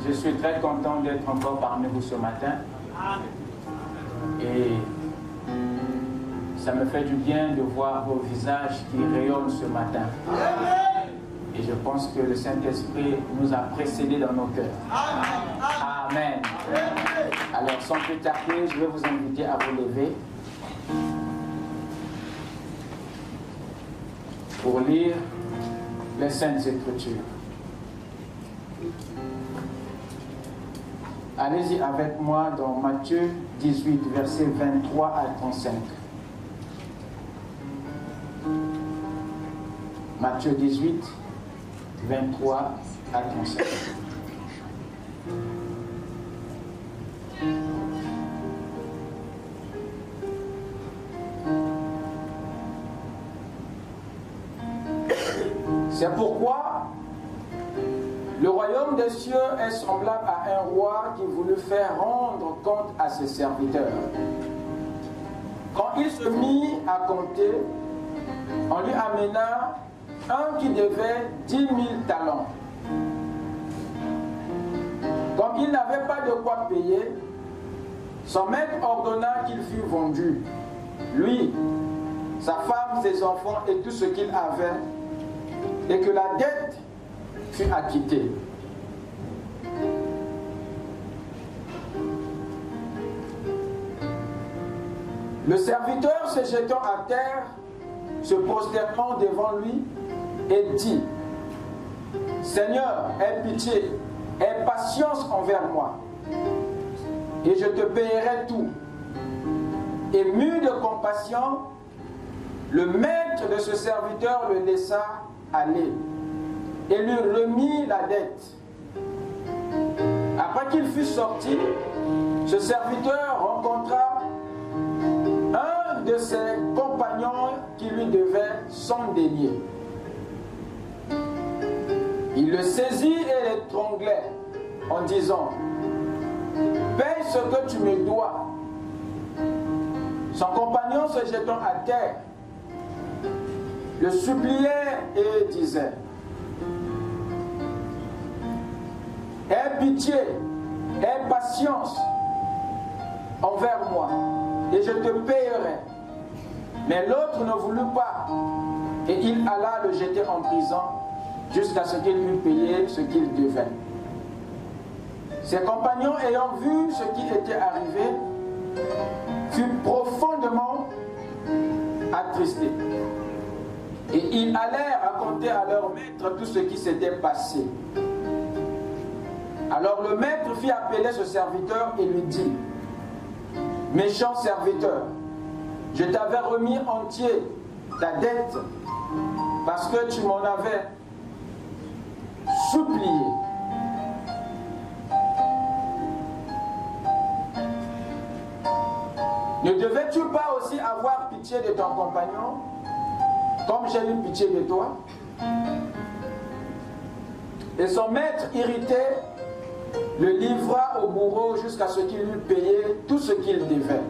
Je suis très content d'être encore parmi vous ce matin. Et ça me fait du bien de voir vos visages qui rayonnent ce matin. Et je pense que le Saint-Esprit nous a précédés dans nos cœurs. Amen. Alors sans plus tarder, je vais vous inviter à vous lever pour lire les Saintes Écritures. Allez-y avec moi dans Matthieu 18, versets 23 à 35. Matthieu 18, 23 à 35. C'est pourquoi le royaume des cieux est semblable à un roi qui voulut faire rendre compte à ses serviteurs. Quand il se mit à compter, on lui amena un qui devait 10 000 talents. Comme il n'avait pas de quoi payer, son maître ordonna qu'il fût vendu, lui, sa femme, ses enfants et tout ce qu'il avait, et que la dette fut acquittée. Le serviteur se jetant à terre, se prosternant devant lui, et dit: Seigneur, aie pitié, aie patience envers moi, et je te payerai tout. Et mu de compassion, le maître de ce serviteur le laissa aller et lui remit la dette. Après qu'il fut sorti, ce serviteur rencontra un de ses compagnons qui lui devait 100 deniers. Il le saisit et l'étranglait en disant: Paye ce que tu me dois. Son compagnon, se jetant à terre, le suppliait et disait: Aie pitié, aie patience envers moi, et je te payerai. Mais l'autre ne voulut pas, et il alla le jeter en prison jusqu'à ce qu'il eût payé ce qu'il devait. Ses compagnons, ayant vu ce qui était arrivé, furent profondément attristés. Et ils allèrent raconter à leur maître tout ce qui s'était passé. Alors le maître fit appeler ce serviteur et lui dit: Méchant serviteur, je t'avais remis entier ta dette parce que tu m'en avais supplié. Ne devais-tu pas aussi avoir pitié de ton compagnon, comme j'ai eu pitié de toi? Et son maître, irrité, le livra au bourreau jusqu'à ce qu'il eût payé tout ce qu'il devait.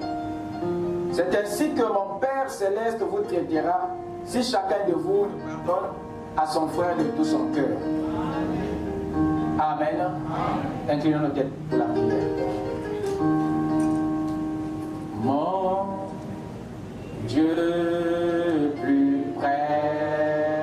C'est ainsi que mon Père céleste vous traitera si chacun de vous donne à son frère de tout son cœur. Amen. Inclinons nos têtes pour la prière. Mon Dieu plus près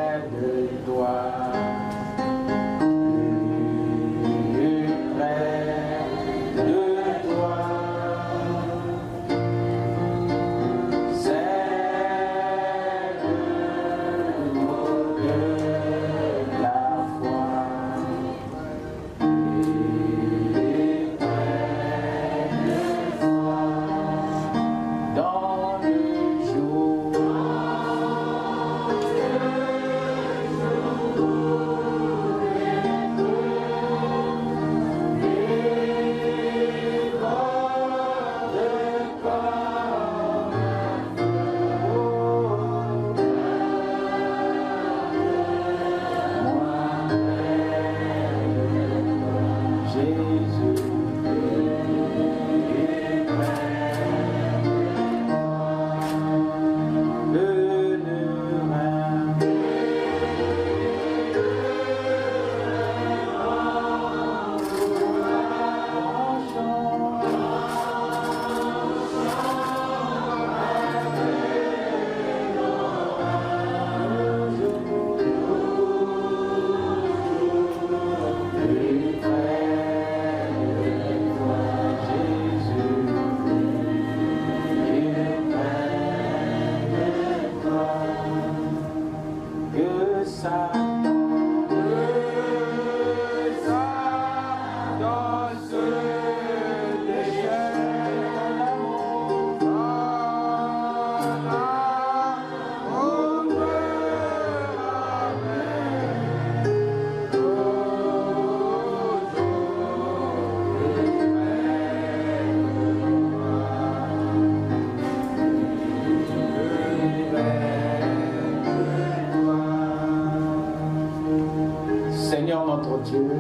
Dieu,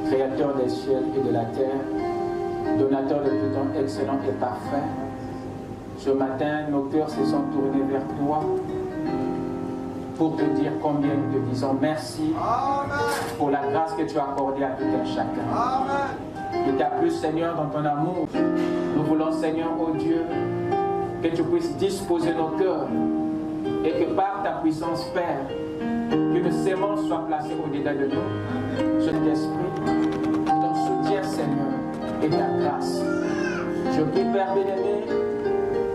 créateur des ciels et de la terre, donateur de tout don excellent et parfait. Ce matin, nos cœurs se sont tournés vers toi pour te dire combien nous te disons merci. Amen. Pour la grâce que tu as accordée à tout un chacun. Amen. Et t'a plu, Seigneur, dans ton amour. Nous voulons, Seigneur, oh Dieu, que tu puisses disposer nos cœurs et que par ta puissance, Père, qu'une sémence soit placée au-dedans de nous. Cet esprit, ton soutien, Seigneur, et ta grâce. Je prie, Père bien-aimé,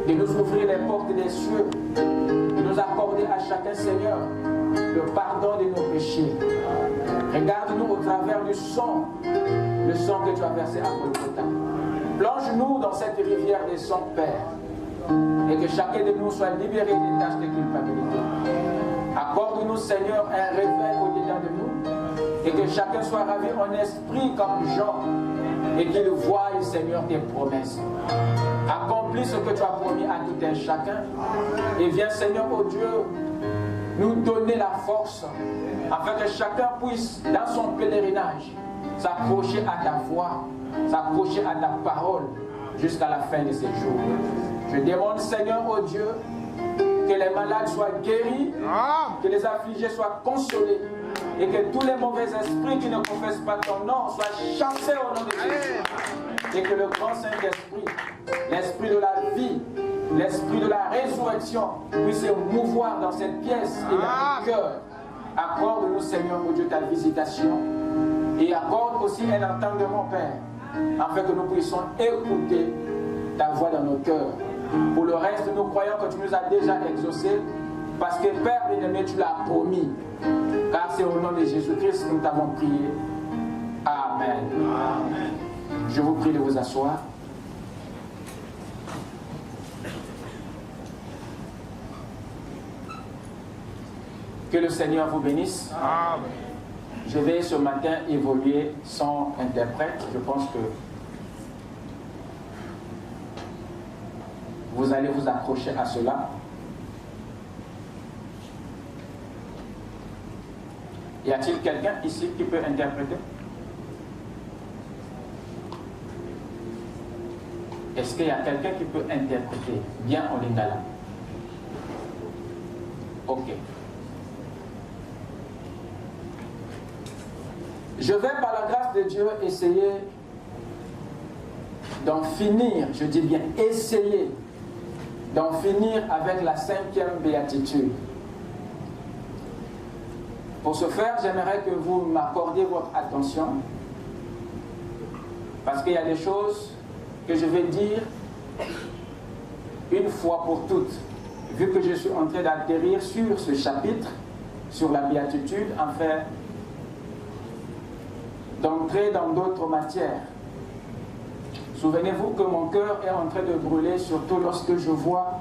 de nous ouvrir les portes des cieux, de nous accorder à chacun, Seigneur, le pardon de nos péchés. Regarde-nous au travers du sang, le sang que tu as versé à Golgotha. Plonge-nous dans cette rivière des sangs, Père, et que chacun de nous soit libéré des tâches de culpabilité. Accorde-nous, Seigneur, un réveil au-dedans de nous, et que chacun soit ravi en esprit comme Jean, et qu'il voie, Seigneur, tes promesses. Accomplis ce que tu as promis à tout un chacun, et viens, Seigneur, oh Dieu, nous donner la force, afin que chacun puisse, dans son pèlerinage, s'accrocher à ta voix, s'accrocher à ta parole, jusqu'à la fin de ces jours. Je demande, Seigneur, oh Dieu, que les malades soient guéris, que les affligés soient consolés, et que tous les mauvais esprits qui ne confessent pas ton nom soient chassés au nom de Jésus. Et que le grand Saint-Esprit, l'esprit de la vie, l'esprit de la résurrection puisse se mouvoir dans cette pièce et dans nos cœurs. Accorde-nous, Seigneur, oh Dieu, ta visitation, et accorde aussi un entendement, Père, afin que nous puissions écouter ta voix dans nos cœurs. Pour le reste, nous croyons que tu nous as déjà exaucés, parce que Père bien-aimé, tu l'as promis. Car c'est au nom de Jésus-Christ que nous t'avons prié. Amen. Amen. Je vous prie de vous asseoir. Que le Seigneur vous bénisse. Amen. Je vais ce matin évoluer sans interprète. Je pense que vous allez vous accrocher à cela. Y a-t-il quelqu'un ici qui peut interpréter? Est-ce qu'il y a quelqu'un qui peut interpréter bien en lingala? Ok. Je vais par la grâce de Dieu essayer d'en finir, je dis bien essayer d'en finir avec la 5e béatitude. Pour ce faire, j'aimerais que vous m'accordiez votre attention, parce qu'il y a des choses que je vais dire une fois pour toutes, vu que je suis en train d'atterrir sur ce chapitre, sur la béatitude, afin d'entrer dans d'autres matières. Souvenez-vous que mon cœur est en train de brûler, surtout lorsque je vois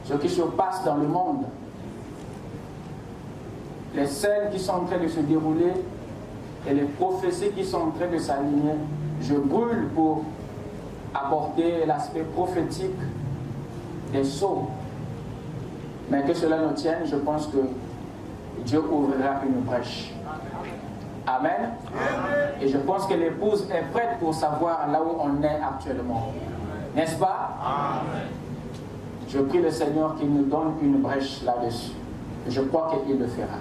ce qui se passe dans le monde. Les scènes qui sont en train de se dérouler et les prophéties qui sont en train de s'aligner. Je brûle pour apporter l'aspect prophétique des sceaux. Mais que cela nous tienne, je pense que Dieu ouvrira une brèche. Amen. Et je pense que l'épouse est prête pour savoir là où on est actuellement. N'est-ce pas? Amen. Je prie le Seigneur qu'il nous donne une brèche là-dessus. Je crois qu'il le fera.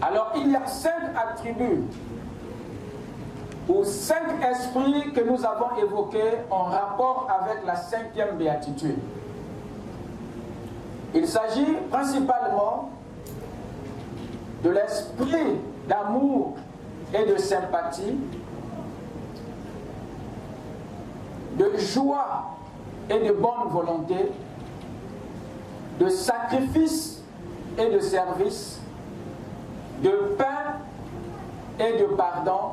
Alors, il y a 5 attributs ou 5 esprits que nous avons évoqués en rapport avec la 5e béatitude. Il s'agit principalement de l'esprit d'amour et de sympathie, de joie et de bonne volonté, de sacrifice et de service, de pain et de pardon,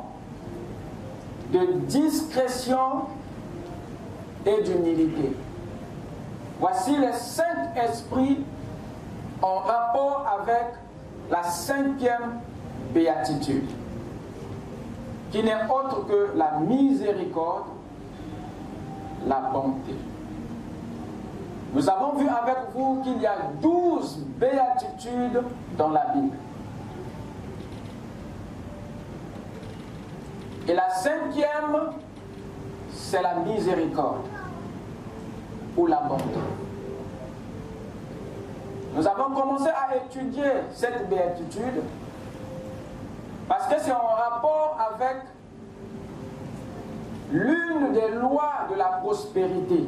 de discrétion et d'humilité. Voici les 5 esprits en rapport avec la 5e béatitude, qui n'est autre que la miséricorde, la bonté. Nous avons vu avec vous qu'il y a 12 béatitudes dans la Bible. Et la cinquième, c'est la miséricorde ou la bonté. Nous avons commencé à étudier cette béatitude parce que c'est en rapport avec l'une des lois de la prospérité,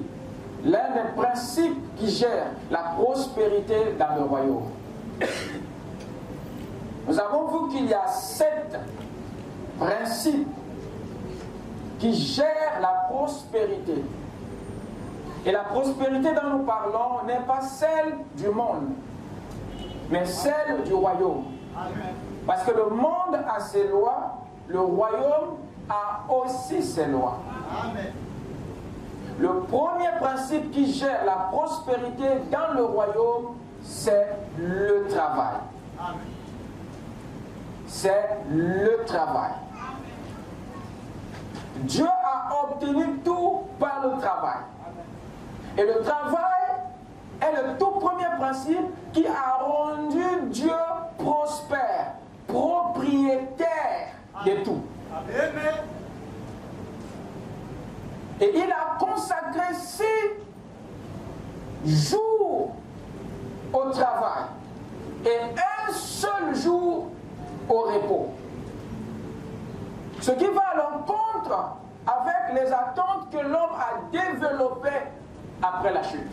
l'un des principes qui gère la prospérité dans le royaume. Nous avons vu qu'il y a 7 principes qui gèrent la prospérité. Et la prospérité dont nous parlons n'est pas celle du monde, mais celle du royaume. Parce que le monde a ses lois, le royaume a aussi ses lois. Le premier principe qui gère la prospérité dans le royaume, c'est le travail. C'est le travail. Dieu a obtenu tout par le travail. Et le travail est le tout premier principe qui a rendu Dieu prospère, propriétaire de tout. Et il a consacré 6 jours au travail et un seul jour au repos. Ce qui va à l'encontre avec les attentes que l'homme a développées après la chute.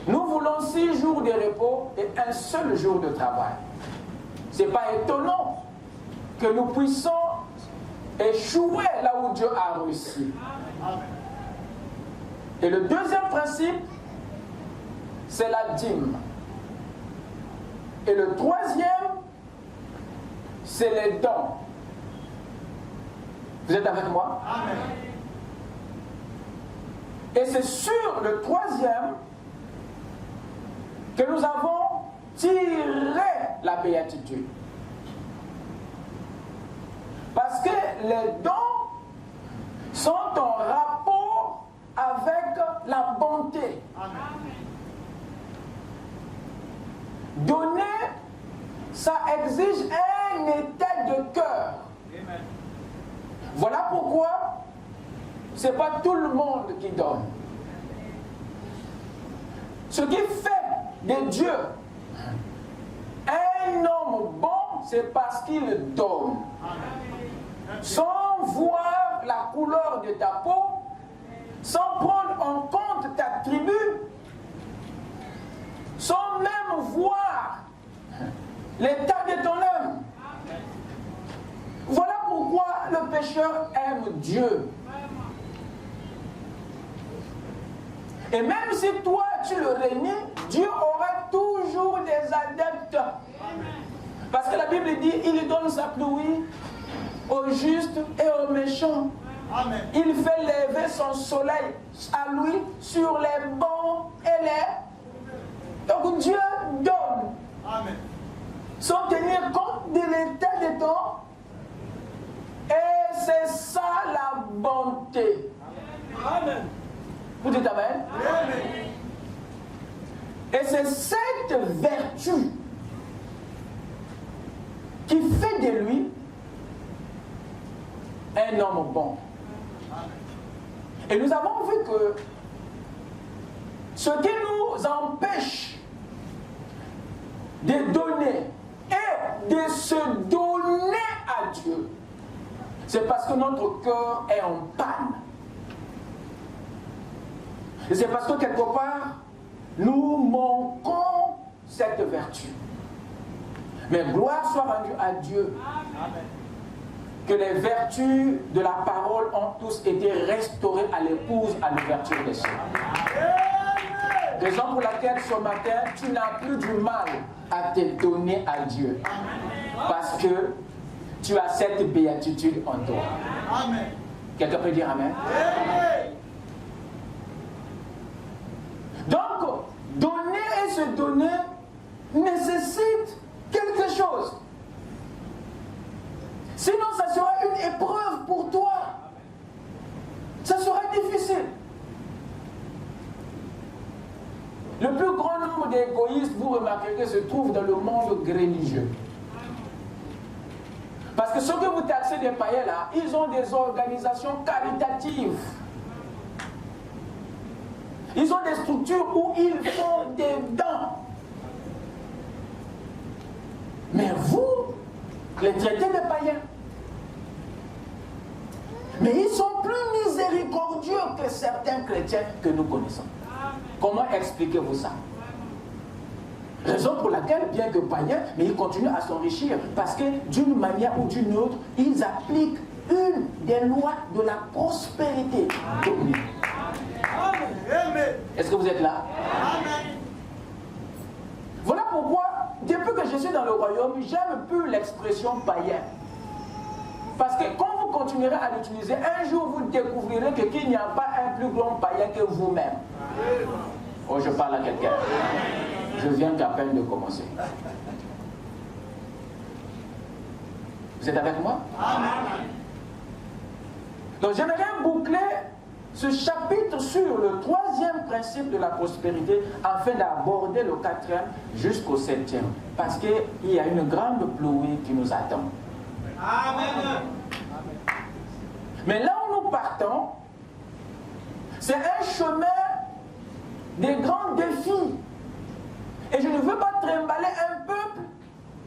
Nous voulons 6 jours de repos et un seul jour de travail. Ce n'est pas étonnant que nous puissions échouer là où Dieu a réussi. Et le deuxième principe, c'est la dîme. Et le troisième, c'est les dons. Vous êtes avec moi? Amen. Et c'est sur le troisième que nous avons tiré la béatitude. Parce que les dons sont en rapport avec la bonté. Amen. Donner, ça exige un état de cœur. Amen. Voilà pourquoi ce n'est pas tout le monde qui donne. Ce qui fait de Dieu un homme bon, c'est parce qu'il donne. Sans voir la couleur de ta peau, sans prendre en compte ta tribu, sans même voir l'état de ton âme. Voilà pourquoi le pécheur aime Dieu. Et même si toi tu le renies, Dieu aura toujours des adeptes. Parce que la Bible dit, il donne sa pluie aux justes et aux méchants. Amen. Il fait lever son soleil à lui sur les bons et les... Donc Dieu donne. Amen. Sans tenir compte de l'état des temps. Et c'est ça la bonté. Amen. Vous dites Amen? Amen. Et c'est cette vertu qui fait de lui un homme bon. Et nous avons vu que ce qui nous empêche de donner et de se donner à Dieu, c'est parce que notre cœur est en panne. Et c'est parce que quelque part, nous manquons cette vertu. Mais gloire soit rendue à Dieu. Amen. Que les vertus de la parole ont tous été restaurées à l'épouse, à l'ouverture des cieux. Raison pour laquelle ce matin, tu n'as plus du mal à te donner à Dieu. Parce que tu as cette béatitude en toi. Amen. Quelqu'un peut dire Amen? Amen. Donc, donner et se donner nécessite quelque chose. Sinon, ça sera une épreuve pour toi. Ça sera difficile. Le plus grand nombre d'égoïstes, vous remarquerez, se trouve dans le monde religieux. Parce que ceux que vous taxez des païens là, ils ont des organisations caritatives. Ils ont des structures où ils font des dons. Mais vous, les traitez des païens. Mais ils sont plus miséricordieux que certains chrétiens que nous connaissons. Comment expliquez-vous ça? Raison pour laquelle, bien que païens, mais ils continuent à s'enrichir. Parce que d'une manière ou d'une autre, ils appliquent une des lois de la prospérité. Est-ce que vous êtes là? Voilà pourquoi, depuis que je suis dans le royaume, j'aime plus l'expression païen. Parce que quand vous continuerez à l'utiliser, un jour vous découvrirez qu'il n'y a pas un plus grand païen que vous-même. Oh, je parle à quelqu'un. Je viens qu'à peine de commencer. Vous êtes avec moi? Donc j'aimerais boucler ce chapitre sur le 3e principe de la prospérité afin d'aborder le 4e jusqu'au 7e. Parce qu'il y a une grande pluie qui nous attend. Amen. Mais là où nous partons, c'est un chemin des grands défis. Et je ne veux pas trimballer un peuple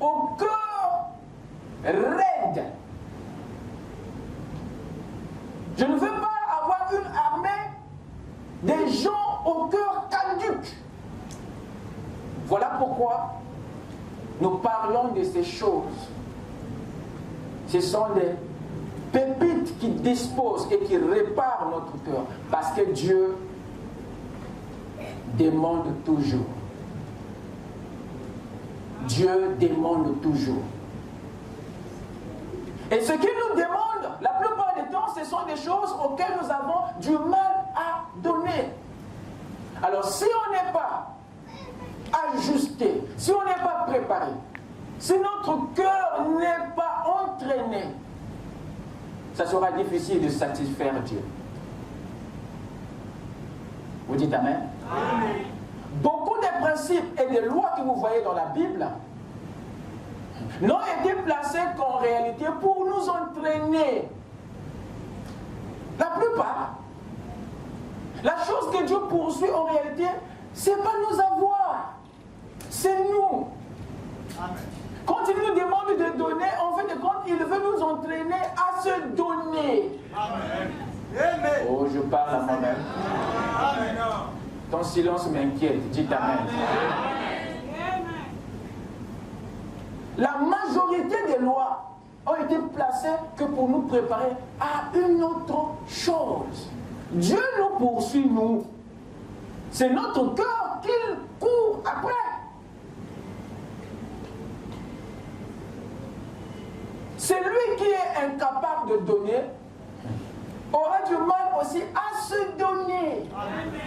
au cœur raide. Je ne veux pas avoir une armée des gens au cœur caduc. Voilà pourquoi nous parlons de ces choses. Ce sont des pépites qui disposent et qui réparent notre cœur. Parce que Dieu demande toujours. Dieu demande toujours. Et ce qu'il nous demande, la plupart du temps, ce sont des choses auxquelles nous avons du mal à donner. Alors si on n'est pas ajusté, si on n'est pas préparé, si notre cœur n'est pas entraîné, ça sera difficile de satisfaire Dieu. Vous dites Amen? Amen. Beaucoup des principes et des lois que vous voyez dans la Bible n'ont été placés qu'en réalité pour nous entraîner. La plupart, la chose que Dieu poursuit en réalité, ce n'est pas nous avoir, c'est nous. Amen. Quand il nous demande de donner, en fait de compte, il veut nous entraîner à se donner. Amen. Oh, je parle à moi-même. Amen. Ton silence m'inquiète, dis Amen. La majorité des lois ont été placées que pour nous préparer à une autre chose. Dieu nous poursuit, nous. C'est notre cœur qu'il court après. Celui qui est incapable de donner aura du mal aussi à se donner. Amen.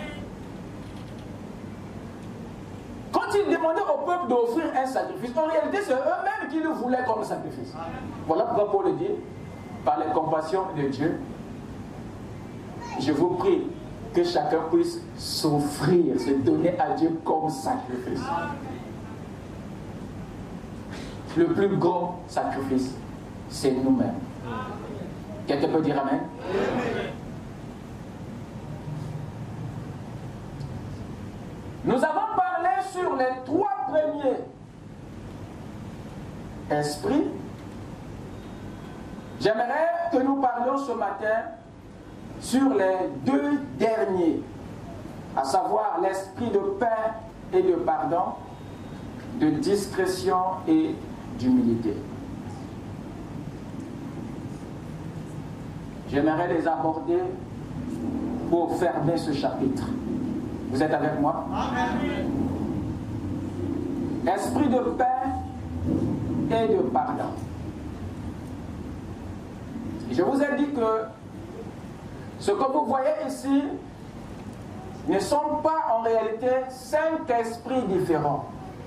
Quand il demandait au peuple d'offrir un sacrifice, en réalité c'est eux-mêmes qui le voulaient comme sacrifice. Voilà pourquoi Paul dit, par les compassions de Dieu, je vous prie que chacun puisse s'offrir, se donner à Dieu comme sacrifice. Le plus grand sacrifice, c'est nous-mêmes. Quelqu'un peut dire Amen? Nous avons parlé sur les 3 premiers esprits. J'aimerais que nous parlions ce matin sur les 2 derniers, à savoir l'esprit de paix et de pardon, de discrétion et d'humilité. J'aimerais les aborder pour fermer ce chapitre. Vous êtes avec moi? Amen. Esprit de paix et de pardon. Je vous ai dit que ce que vous voyez ici ne sont pas en réalité 5 esprits différents.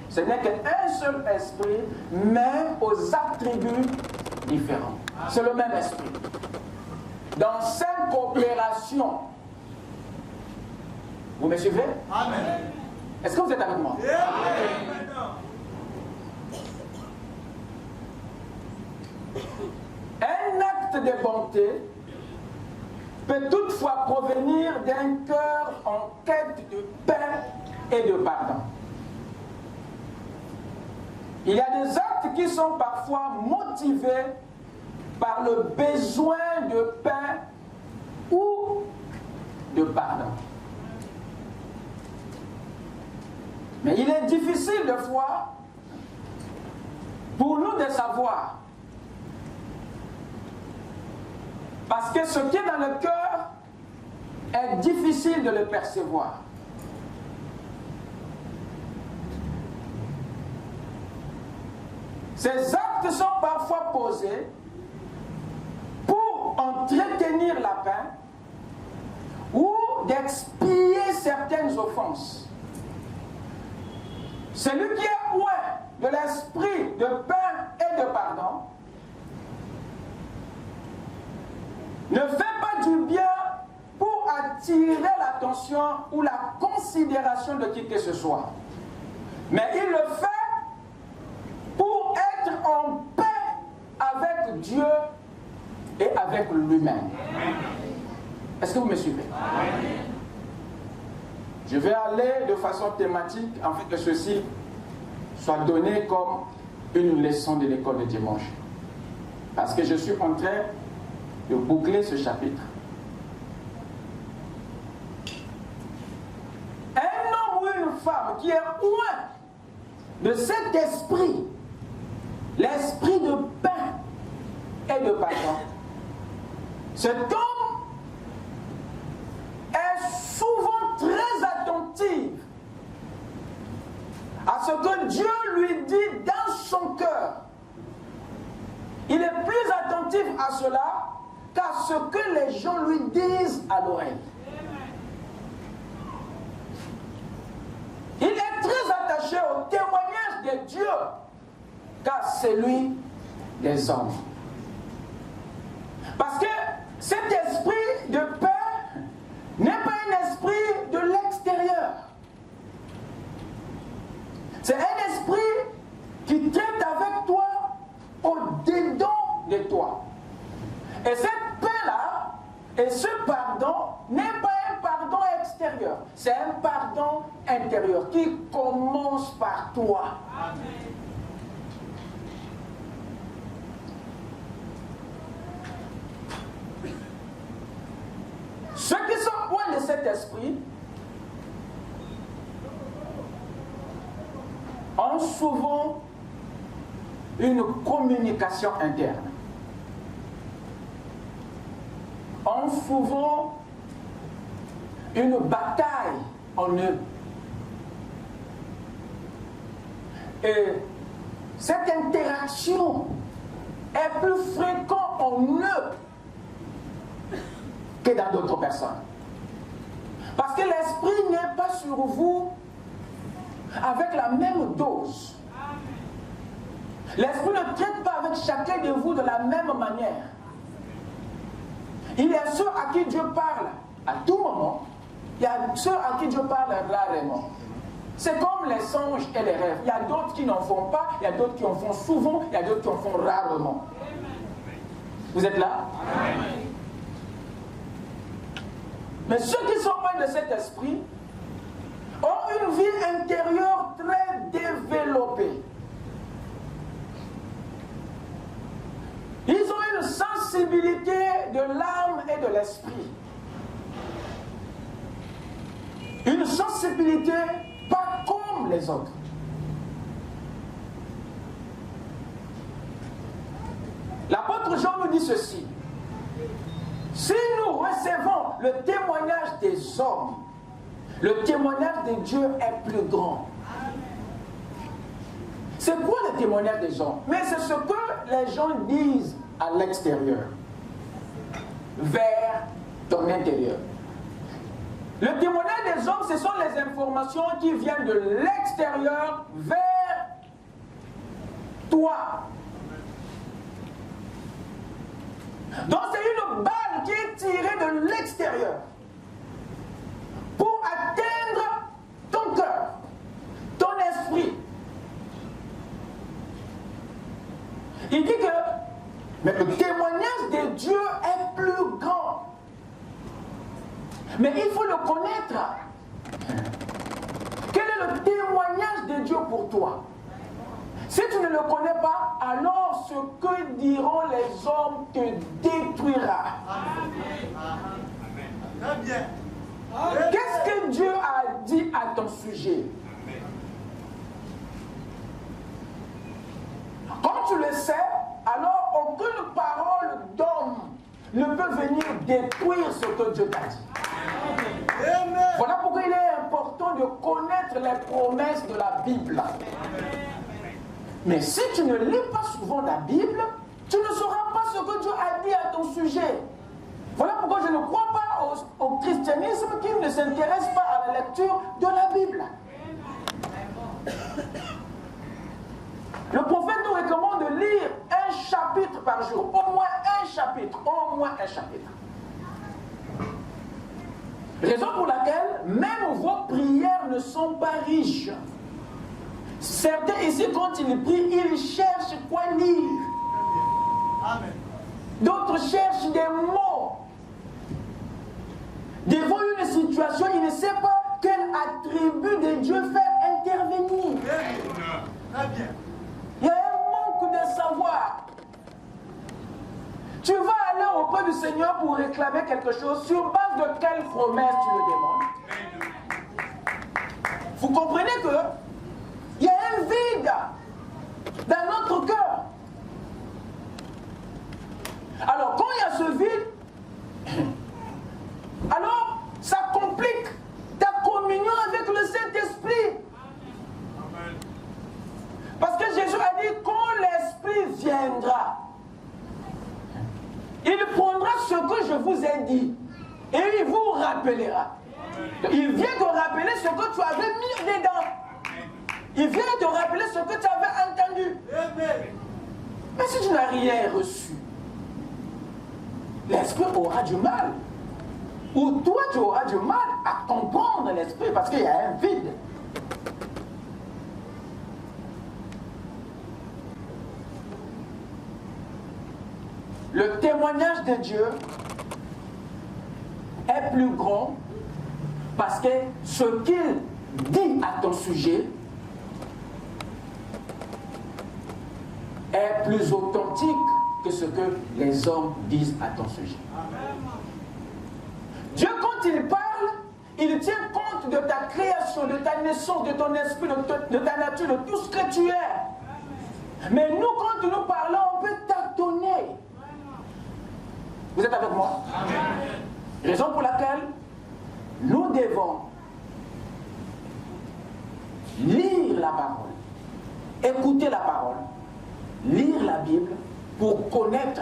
Ce n'est qu'un seul esprit, mais aux attributs différents. C'est le même esprit. Dans 5 opérations. Vous me suivez? Amen. Est-ce que vous êtes avec moi? Amen. de bonté peut toutefois provenir d'un cœur en quête de paix et de pardon. Il y a des actes qui sont parfois motivés par le besoin de paix ou de pardon. Mais il est difficile de fois pour nous de savoir, parce que ce qui est dans le cœur est difficile de le percevoir. Ces actes sont parfois posés pour entretenir la paix ou d'expier certaines offenses. Celui qui est loin de l'esprit de paix et de pardon ne fait pas du bien pour attirer l'attention ou la considération de qui que ce soit. Mais il le fait pour être en paix avec Dieu et avec lui-même. Est-ce que vous me suivez? Je vais aller de façon thématique, afin que ceci soit donné comme une leçon de l'école de dimanche. Parce que je suis en train de boucler ce chapitre. Un homme ou une femme qui est loin de cet esprit, l'esprit de paix et de pardon, cet homme est souvent très attentif à ce que Dieu lui dit dans son cœur. Il est plus attentif à cela qu'à ce que les gens lui disent à l'oreille. Il est très attaché au témoignage de Dieu qu'à celui des hommes. Parce que cet esprit de paix n'est pas un esprit de l'extérieur. C'est un esprit qui traite avec toi au-dedans de toi. Et cette paix-là et ce pardon n'est pas un pardon extérieur, c'est un pardon intérieur qui commence par toi. Amen. Ceux qui sont loin de cet esprit ont souvent une communication interne, ont souvent une bataille en eux. Et cette interaction est plus fréquente en eux que dans d'autres personnes. Parce que l'esprit n'est pas sur vous avec la même dose. L'esprit ne traite pas avec chacun de vous de la même manière. Il y a ceux à qui Dieu parle à tout moment, il y a ceux à qui Dieu parle rarement. C'est comme les songes et les rêves. Il y a d'autres qui n'en font pas, il y a d'autres qui en font souvent, il y a d'autres qui en font rarement. Vous êtes là? Amen. Mais ceux qui sont loin de cet esprit ont une vie intérieure très développée. Ils ont une sensibilité de l'âme et de l'esprit. Une sensibilité pas comme les autres. L'apôtre Jean nous dit ceci. Si nous recevons le témoignage des hommes, le témoignage de Dieu est plus grand. C'est quoi le témoignage des hommes? Mais c'est ce que les gens disent à l'extérieur, vers ton intérieur. Le témoignage des hommes, ce sont les informations qui viennent de l'extérieur vers toi. Donc c'est une balle qui est tirée de l'extérieur pour atteindre ton cœur, ton esprit. Il dit que mais le témoignage de Dieu est plus grand. Mais il faut le connaître. Quel est le témoignage de Dieu pour toi? Si tu ne le connais pas, alors ce que diront les hommes te détruira. Qu'est-ce que Dieu a dit à ton sujet? Quand tu le sais, alors aucune parole d'homme ne peut venir détruire ce que Dieu t'a dit. Voilà pourquoi il est important de connaître les promesses de la Bible. Mais si tu ne lis pas souvent la Bible, tu ne sauras pas ce que Dieu a dit à ton sujet. Voilà pourquoi je ne crois pas au christianisme qui ne s'intéresse pas à la lecture de la Bible. Le prophète nous recommande de lire un chapitre par jour, au moins un chapitre, au moins un chapitre. Raison pour laquelle même vos prières ne sont pas riches. Certains ici, quand ils prient, ils cherchent quoi lire. D'autres cherchent des mots. Devant une situation, ils ne savent pas quel attribut de Dieu faire intervenir. Il y a un manque de savoir. Tu vas aller auprès du Seigneur pour réclamer quelque chose. Sur base de quelle promesse tu le demandes? Vous comprenez que il y a un vide dans notre cœur. Alors, quand il y a ce vide, alors ça complique ta communion avec le Saint-Esprit. Parce que Jésus a dit, quand l'Esprit viendra, il prendra ce que je vous ai dit et il vous rappellera. Il vient te rappeler ce que tu avais mis dedans. Il vient te rappeler ce que tu avais entendu. Mais si tu n'as rien reçu, l'Esprit aura du mal. Ou toi, tu auras du mal à comprendre l'Esprit parce qu'il y a un vide. Le témoignage de Dieu est plus grand parce que ce qu'il dit à ton sujet est plus authentique que ce que les hommes disent à ton sujet. Dieu, quand il parle, il tient compte de ta création, de ta naissance, de ton esprit, de ta nature, de tout ce que tu es. Mais nous, quand nous parlons, on peut tâtonner. Vous êtes avec moi? Raison pour laquelle nous devons lire la parole, écouter la parole, lire la Bible pour connaître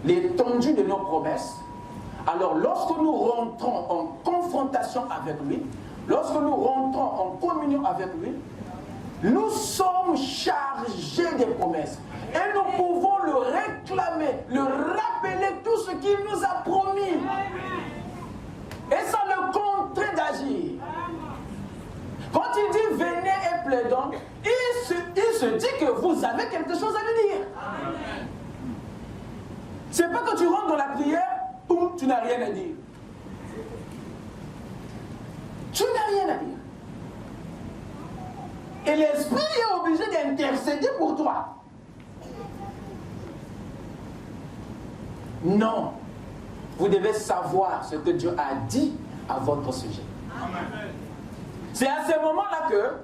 l'étendue de nos promesses. Alors lorsque nous rentrons en confrontation avec lui, lorsque nous rentrons en communion avec lui, nous sommes chargés des promesses. Et nous pouvons le réclamer, le rappeler tout ce qu'il nous a promis. Et ça le contraint d'agir. Quand il dit venez et plaidons, il se dit que vous avez quelque chose à lui dire. C'est pas que tu rentres dans la prière, boum, tu n'as rien à dire. Tu n'as rien à dire. Et l'Esprit est obligé d'intercéder pour toi. Non. Vous devez savoir ce que Dieu a dit à votre sujet. C'est à ce moment-là que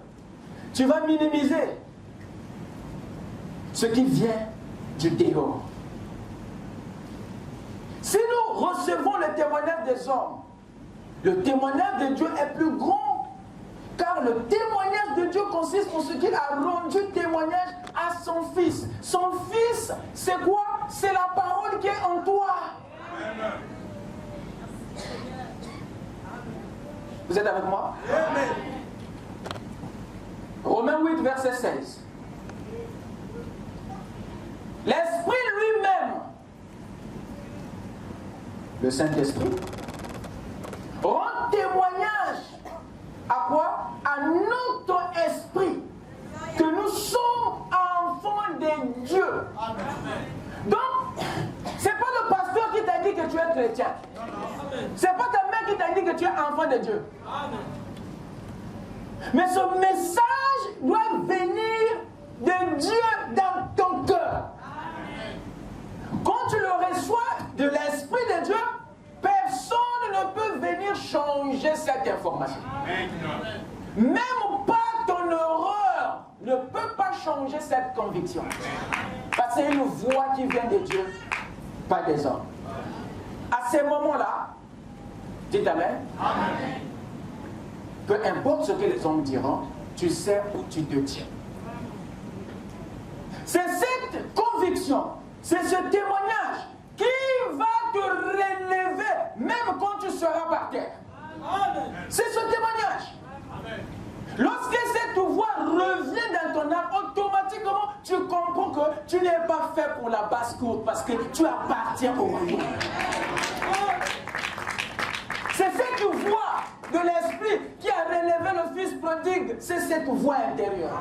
tu vas minimiser ce qui vient du dehors. Si nous recevons le témoignage des hommes, le témoignage de Dieu est plus grand, car le témoignage de Dieu consiste en ce qu'il a rendu témoignage à son Fils. Son Fils, c'est quoi? C'est la parole qui est en toi. Vous êtes avec moi? Romains 8, verset 16. L'Esprit lui-même, le Saint-Esprit, rend témoignage à quoi? À notre esprit que nous sommes enfants de Dieu. Donc, c'est pas le pasteur chrétien. Ce n'est pas ta mère qui t'a dit que tu es enfant de Dieu. Mais ce message doit venir de Dieu dans ton cœur. Quand tu le reçois de l'Esprit de Dieu, personne ne peut venir changer cette information. Même pas ton erreur ne peut pas changer cette conviction. Parce que c'est une voix qui vient de Dieu, pas des hommes. À ces moments-là, dites Amen. Amen. Peu importe ce que les hommes diront, tu sais où tu te tiens. C'est cette conviction, c'est ce témoignage qui va te relever même quand tu seras par terre. C'est ce témoignage. Lorsque cette voix revient dans ton âme, automatiquement tu comprends que tu n'es pas fait pour la basse-cour parce que tu appartiens au royaume. C'est cette voix de l'Esprit qui a relevé le Fils prodigue. C'est cette voix intérieure.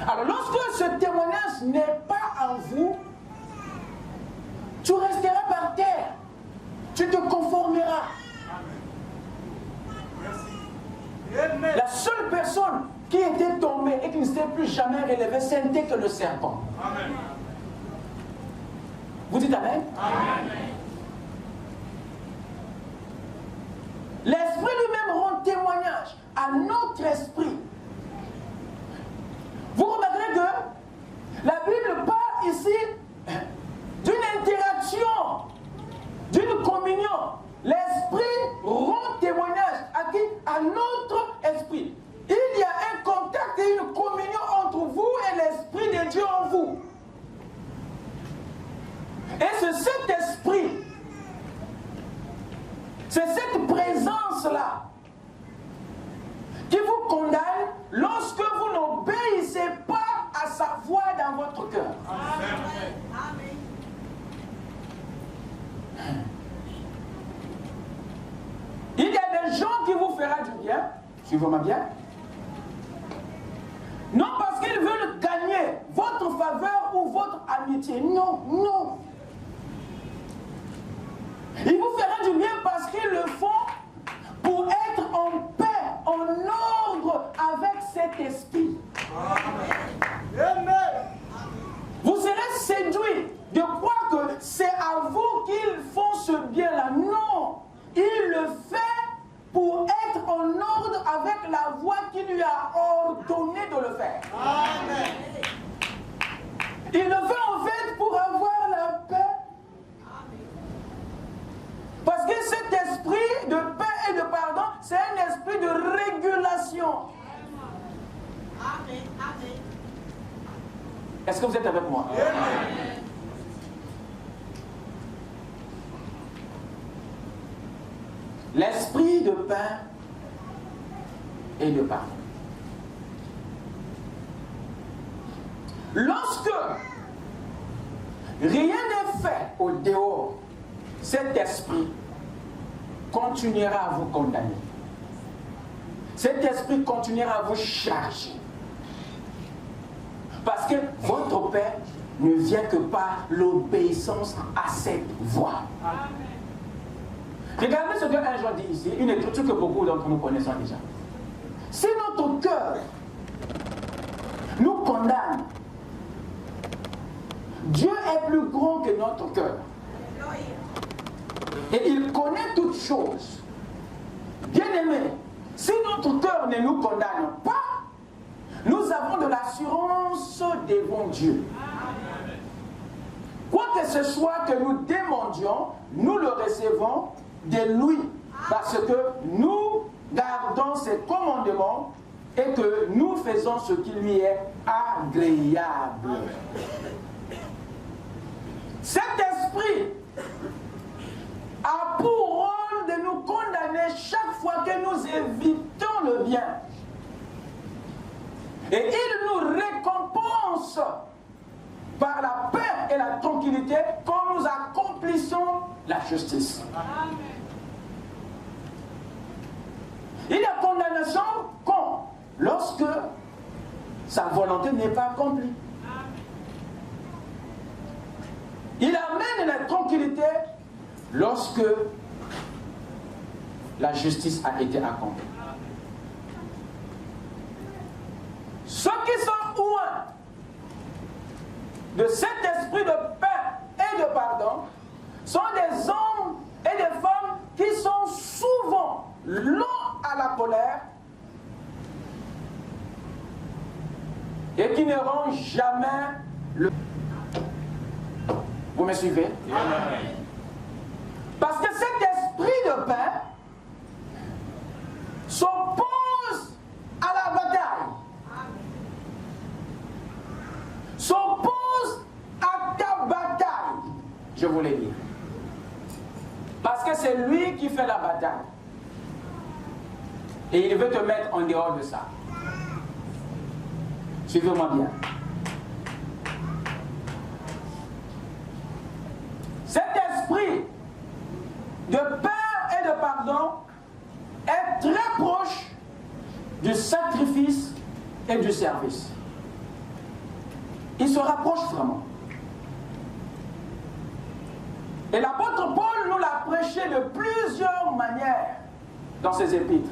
Alors lorsque ce témoignage n'est pas en vous, tu resteras par terre. Tu te conformeras. La seule personne qui était tombée et qui ne s'est plus jamais relevée, c'était que le serpent. Amen. Vous dites Amen? Amen. L'Esprit lui-même rend témoignage à notre esprit. Vous remarquerez que la Bible parle ici d'une interaction, d'une communion. L'Esprit rend témoignage à qui? À notre esprit. Il y a un contact et une communion entre vous et l'Esprit de Dieu en vous. Et c'est cet esprit, c'est cette présence-là qui vous condamne lorsque vous n'obéissez pas à sa voix dans votre cœur. Amen. Amen. Il y a des gens qui vous feront du bien, suivez-moi bien, non parce qu'ils veulent gagner votre faveur ou votre amitié, non, non. Ils vous feront du bien parce qu'ils le font pour être en paix, en ordre avec cet esprit. Amen. Vous serez séduits de croire que c'est à vous qu'ils font ce bien-là. Non, il le fait pour être en ordre avec la voix qui lui a ordonné de le faire. Amen. Il le fait en fait pour avoir la paix. Parce que cet esprit de paix et de pardon, c'est un esprit de régulation. Amen. Amen. Est-ce que vous êtes avec moi? Amen. L'esprit de paix et de pardon. Lorsque rien n'est fait au dehors, cet esprit continuera à vous condamner. Cet esprit continuera à vous charger. Parce que votre paix ne vient que par l'obéissance à cette voix. Amen. Regardez ce que un Jean dit ici, une écriture que beaucoup d'entre nous connaissons déjà. Si notre cœur nous condamne, Dieu est plus grand que notre cœur. Et il connaît toutes choses. Bien-aimés, si notre cœur ne nous condamne pas, nous avons de l'assurance devant Dieu. Quoi que ce soit que nous demandions, nous le recevons de lui. Parce que nous gardons ses commandements et que nous faisons ce qui lui est agréable. Cet esprit a pour rôle de nous condamner chaque fois que nous évitons le bien. Et il nous récompense par la paix et la tranquillité quand nous accomplissons la justice. Amen. Il y a condamnation quand? Lorsque sa volonté n'est pas accomplie. Il amène la tranquillité lorsque la justice a été accomplie. Ceux qui sont loin de cet esprit de paix et de pardon sont des hommes et des femmes qui sont souvent lents à la colère et qui n'auront jamais le... Vous me suivez? Parce que cet esprit de paix s'oppose à la bataille, s'oppose à ta bataille, je voulais dire. Parce que c'est lui qui fait la bataille. Et il veut te mettre en dehors de ça. Suivez-moi bien. Cet esprit de paix et de pardon est très proche du sacrifice et du service. Il se rapproche vraiment. Et l'apôtre Paul nous l'a prêché de plusieurs manières dans ses épîtres.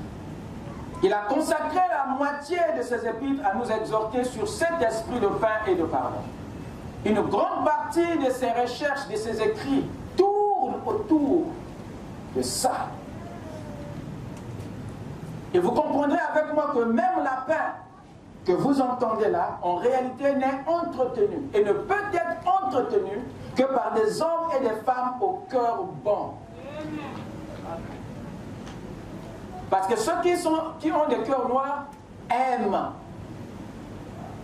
Il a consacré la moitié de ses épîtres à nous exhorter sur cet esprit de paix et de pardon. Une grande partie de ses recherches, de ses écrits, tourne autour de ça. Et vous comprendrez avec moi que même la paix que vous entendez là, en réalité n'est entretenue et ne peut être entretenue que par des hommes et des femmes au cœur bon. Parce que ceux qui ont des cœurs noirs aiment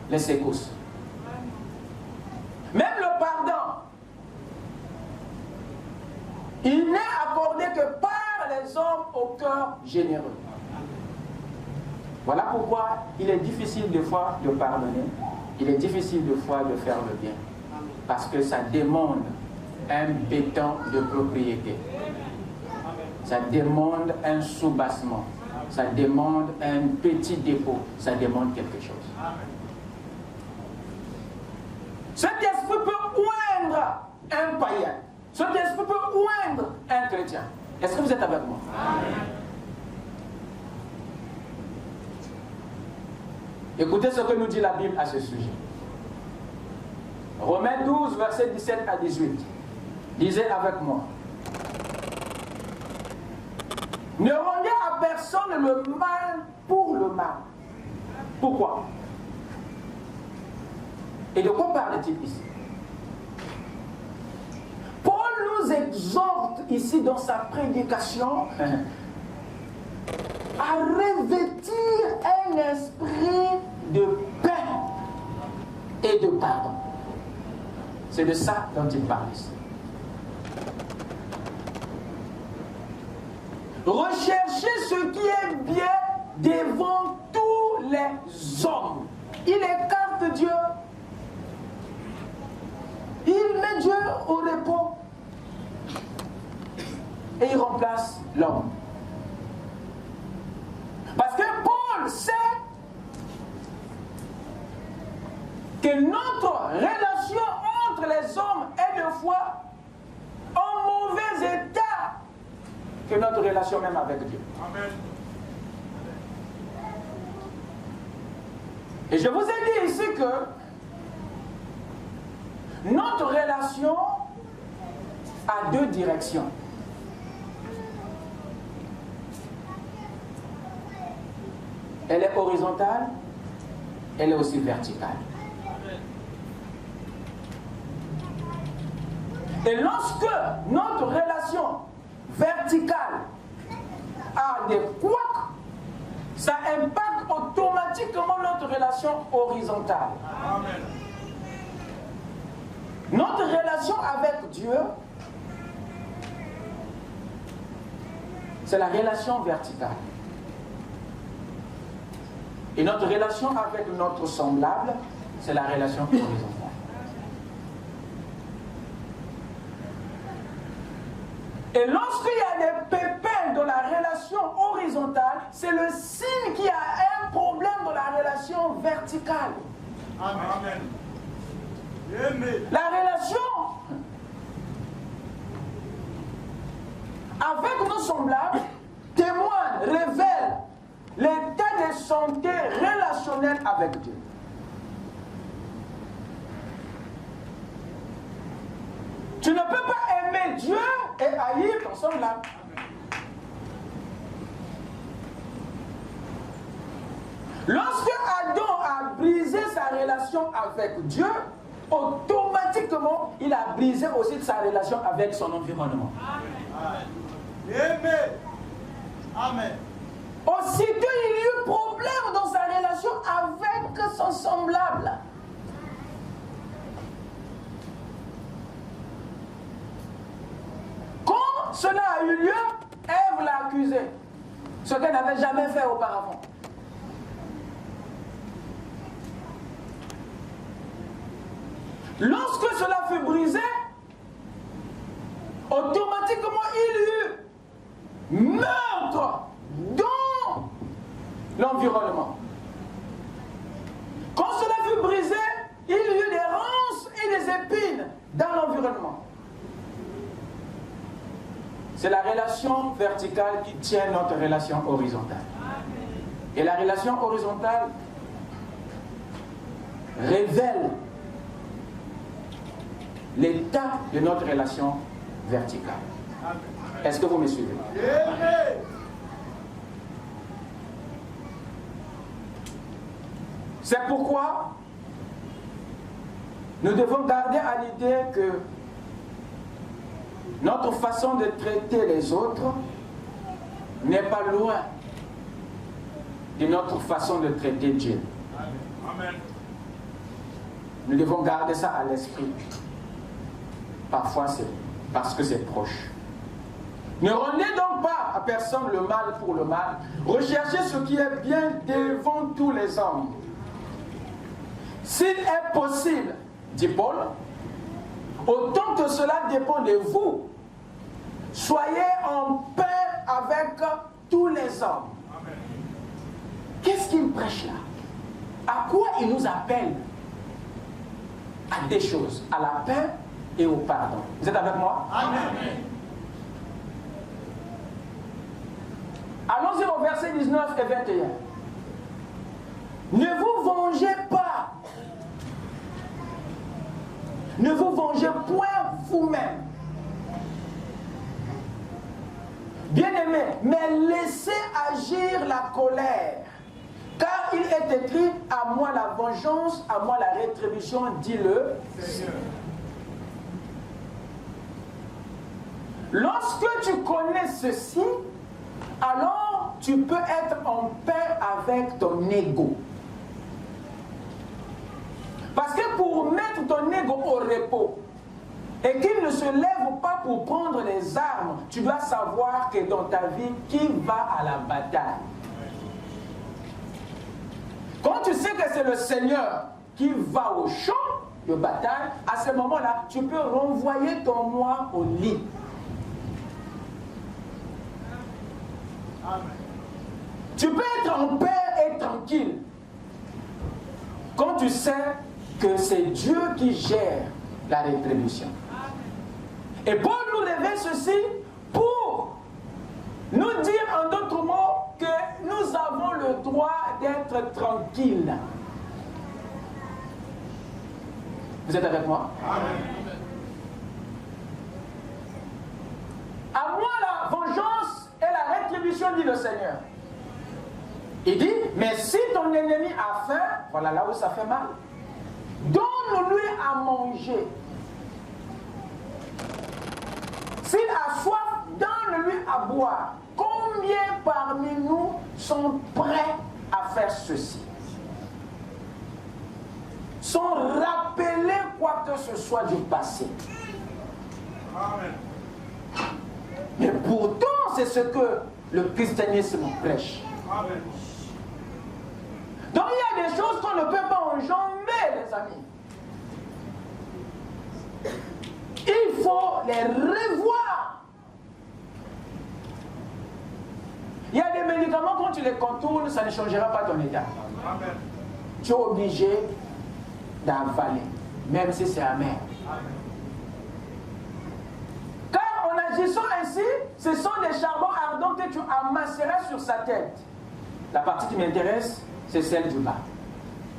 les secousses. Même le pardon, il n'est accordé que par les hommes au cœur généreux. Voilà pourquoi il est difficile des fois de pardonner, il est difficile des fois de faire le bien. Parce que ça demande un béton de propriété. Ça demande un soubassement. Ça demande un petit dépôt. Ça demande quelque chose. Cet esprit peut oindre un païen. Cet esprit peut oindre un chrétien. Est-ce que vous êtes avec moi? Amen. Écoutez ce que nous dit la Bible à ce sujet. Romains 12, versets 17 à 18. Lisez avec moi. Ne rendez à personne le mal pour le mal. Pourquoi? Et de quoi parle-t-il ici? Paul nous exhorte ici dans sa prédication à revêtir un esprit de paix et de pardon. C'est de ça dont il parle ici. Recherchez ce qui est bien devant tous les hommes. Il écarte Dieu. Il met Dieu au repos. Et il remplace l'homme. Parce que Paul sait que notre relation entre les hommes est de fois en mauvais état que notre relation même avec Dieu. Amen. Et je vous ai dit ici que notre relation a deux directions. Elle est horizontale, elle est aussi verticale. Et lorsque notre relation verticale a des couacs, ça impacte automatiquement notre relation horizontale. Amen. Notre relation avec Dieu, c'est la relation verticale. Et notre relation avec notre semblable, c'est la relation horizontale. Et lorsqu'il y a des pépins dans la relation horizontale, c'est le signe qu'il y a un problème dans la relation verticale. Amen. La relation semblables témoignent, révèlent l'état de santé relationnelle avec Dieu. Tu ne peux pas aimer Dieu et haïr ton semblable. Lorsque Adam a brisé sa relation avec Dieu, automatiquement, il a brisé aussi sa relation avec son environnement. Amen. Amen. Aussitôt, il y eut problème dans sa relation avec son semblable. Quand cela a eu lieu, Ève l'a accusé, ce qu'elle n'avait jamais fait auparavant. Lorsque cela fut brisé, automatiquement il y eut meurtre dans l'environnement. Quand cela fut brisé, il y eut des ronces et des épines dans l'environnement. C'est la relation verticale qui tient notre relation horizontale. Et la relation horizontale révèle l'état de notre relation verticale. Est-ce que vous me suivez? C'est pourquoi nous devons garder à l'idée que notre façon de traiter les autres n'est pas loin de notre façon de traiter Dieu. Amen. Nous devons garder ça à l'esprit. Parfois, c'est parce que c'est proche. Ne rendez donc pas à personne le mal pour le mal. Recherchez ce qui est bien devant tous les hommes. S'il est possible, dit Paul, autant que cela dépend de vous, soyez en paix avec tous les hommes. Qu'est-ce qu'il prêche là? À quoi il nous appelle? À des choses, à la paix et au pardon. Vous êtes avec moi? Amen. Allons-y au verset 19 et 21. Ne vous vengez pas. Ne vous vengez point vous-même. Bien-aimés, mais laissez agir la colère. Car il est écrit, à moi la vengeance, à moi la rétribution, dit le Seigneur. Lorsque tu connais ceci, alors tu peux être en paix avec ton ego. Parce que pour mettre ton ego au repos et qu'il ne se lève pas pour prendre les armes, tu dois savoir que dans ta vie, qui va à la bataille? Quand tu sais que c'est le Seigneur qui va au champ de bataille, à ce moment-là, tu peux renvoyer ton moi au lit. Amen. Tu peux être en paix et tranquille quand tu sais que c'est Dieu qui gère la rétribution. Et Paul nous révèle ceci pour nous dire en d'autres mots que nous avons le droit d'être tranquilles. Vous êtes avec moi? Amen. À moi la vengeance et la rétribution, dit le Seigneur. Il dit, mais si ton ennemi a faim, voilà là où ça fait mal, donne-lui à manger. S'il a soif, donne-lui à boire. Combien parmi nous sont prêts à faire ceci? Sans rappeler quoi que ce soit du passé. Amen. Mais pourtant, c'est ce que le christianisme prêche. Amen. Donc il y a des choses qu'on ne peut pas enjamber, les amis. Il faut les revoir. Il y a des médicaments, quand tu les contournes, ça ne changera pas ton état. Amen. Tu es obligé d'avaler, même si c'est amer. Amen. Car on n'a agissant ainsi, ce sont des charbons ardents que tu amasseras sur sa tête. La partie qui m'intéresse, c'est celle du bas.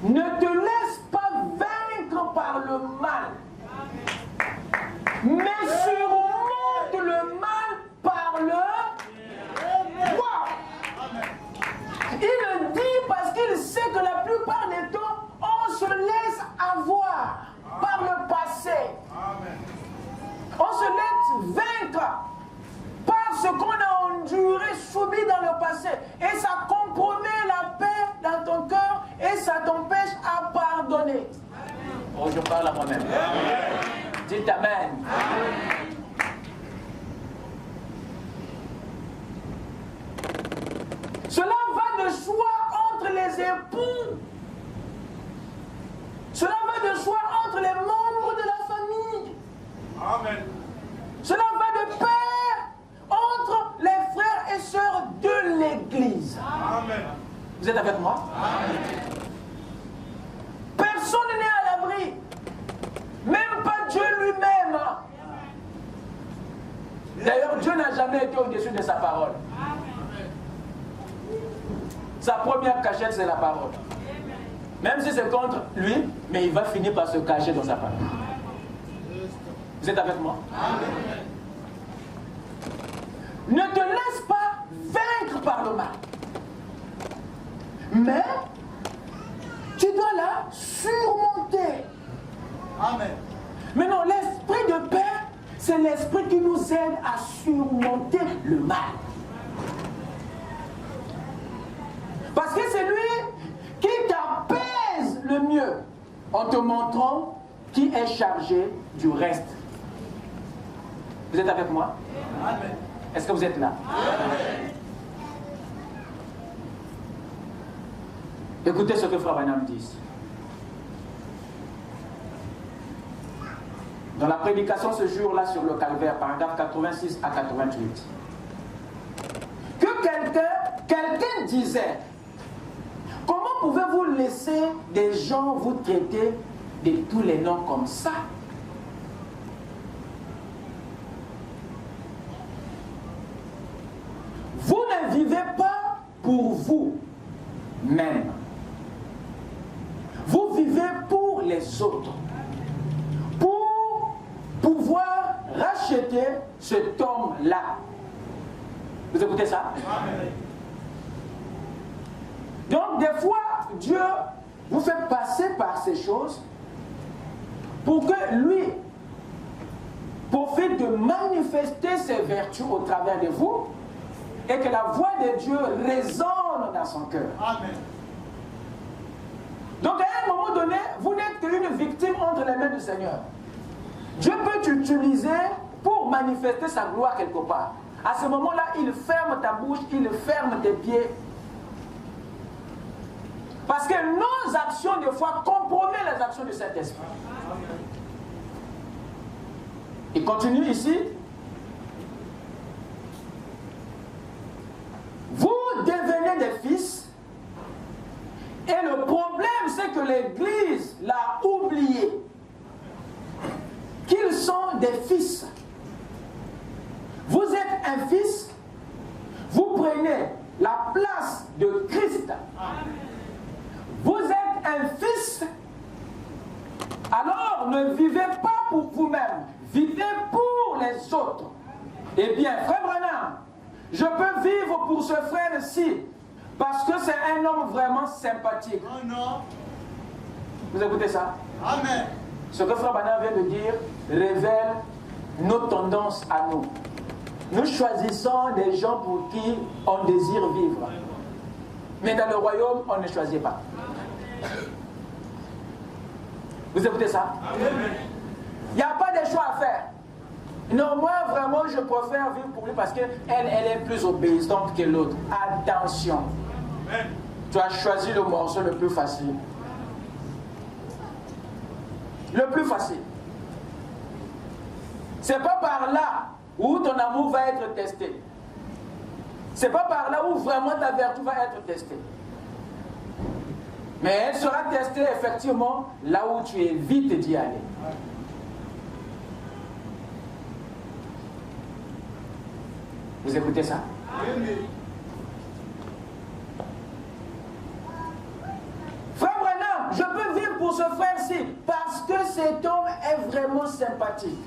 Ne te laisse pas vaincre par le mal, mais surmonte le mal par le droit. Il le dit parce qu'il sait que la plupart des temps, on se laisse avoir par le passé. On se laisse vaincre par ce qu'on a enduré, subi dans le passé. Et ça compromet la paix dans ton cœur et ça t'empêche à pardonner. Oh, je parle à moi-même. Dites Amen. Cela va de soi entre les époux. Cela va de soi entre les membres de la famille. Amen. Cela va de pair entre les frères et sœurs de l'Église. Amen. Vous êtes avec moi? Amen. Personne n'est à l'abri. Même pas Dieu lui-même. D'ailleurs, Dieu n'a jamais été au-dessus de sa parole. Sa première cachette, c'est la parole. Même si c'est contre lui, mais il va finir par se cacher dans sa parole. Vous êtes avec moi? Ne te laisse pas vaincre par le mal. Mais tu dois la surmonter. Amen. Mais non, l'esprit de paix, c'est l'esprit qui nous aide à surmonter le mal. Parce que c'est lui qui t'apaise le mieux en te montrant qui est chargé du reste. Vous êtes avec moi? Amen. Est-ce que vous êtes là? Amen. Écoutez ce que Frère Branham dit. Dans la prédication ce jour-là sur le calvaire, paragraphe 86 à 88. Que quelqu'un disait, comment pouvez-vous laisser des gens vous traiter de tous les noms comme ça? Vous ne vivez pas pour vous-même. Vous vivez pour les autres. Pour pouvoir racheter cet homme-là. Vous écoutez ça? Amen. Donc des fois, Dieu vous fait passer par ces choses pour que lui profite de manifester ses vertus au travers de vous et que la voix de Dieu résonne dans son cœur. Amen. Donc à un moment donné, vous n'êtes qu'une victime entre les mains du Seigneur. Dieu peut t'utiliser pour manifester sa gloire quelque part. À ce moment-là, il ferme ta bouche, il ferme tes pieds. Parce que nos actions, des fois, compromettent les actions de cet esprit. Il continue ici. Vous devenez des fils. Et le problème, c'est que l'Église l'a oublié. Qu'ils sont des fils. Vous êtes un fils. Vous prenez la place de Christ. Vous êtes un fils. Alors ne vivez pas pour vous-même. Vivez pour les autres. Eh bien, frère Branham, je peux vivre pour ce frère-ci. Parce que c'est un homme vraiment sympathique. Oh non. Vous écoutez ça? Amen. Ce que frère Branham vient de dire révèle nos tendances à nous. Nous choisissons des gens pour qui on désire vivre. Mais dans le royaume, on ne choisit pas. Vous écoutez ça? Amen. Il n'y a pas de choix à faire. Non, moi vraiment je préfère vivre pour lui parce qu'elle est plus obéissante que l'autre. Attention. Amen. Tu as choisi le morceau le plus facile. Le plus facile. C'est pas par là où ton amour va être testé. C'est pas par là où vraiment ta vertu va être testée. Mais elle sera testée effectivement là où tu évites d'y aller. Vous écoutez ça? Frère Branham, je peux vivre pour ce frère-ci parce que cet homme est vraiment sympathique.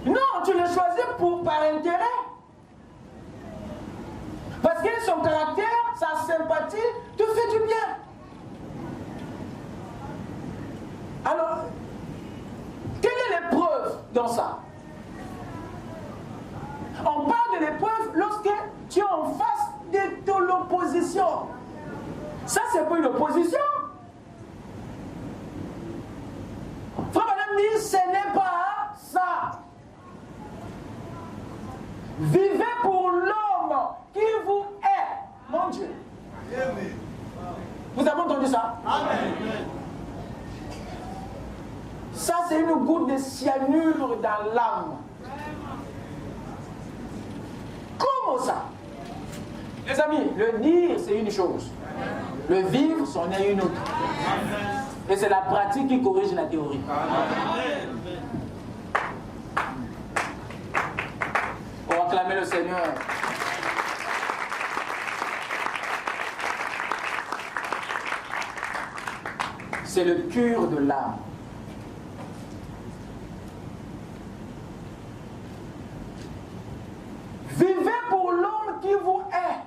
Non, tu le choisis par intérêt. Parce que son caractère, sa sympathie, te fait du bien. Alors, quelle est l'épreuve dans ça? On parle de l'épreuve lorsque tu es en face de l'opposition. Ça, c'est pas une opposition. Frère Madame dit, ce n'est pas ça. Vivez pour l'homme qui vous est, mon Dieu. Vous avez entendu ça? Amen. Ça, c'est une goutte de cyanure dans l'âme. Comment ça? Les amis, le dire, c'est une chose. Le vivre, c'en est une autre. Et c'est la pratique qui corrige la théorie. On va acclamer le Seigneur. C'est le cure de l'âme. Vivez pour l'homme qui vous est.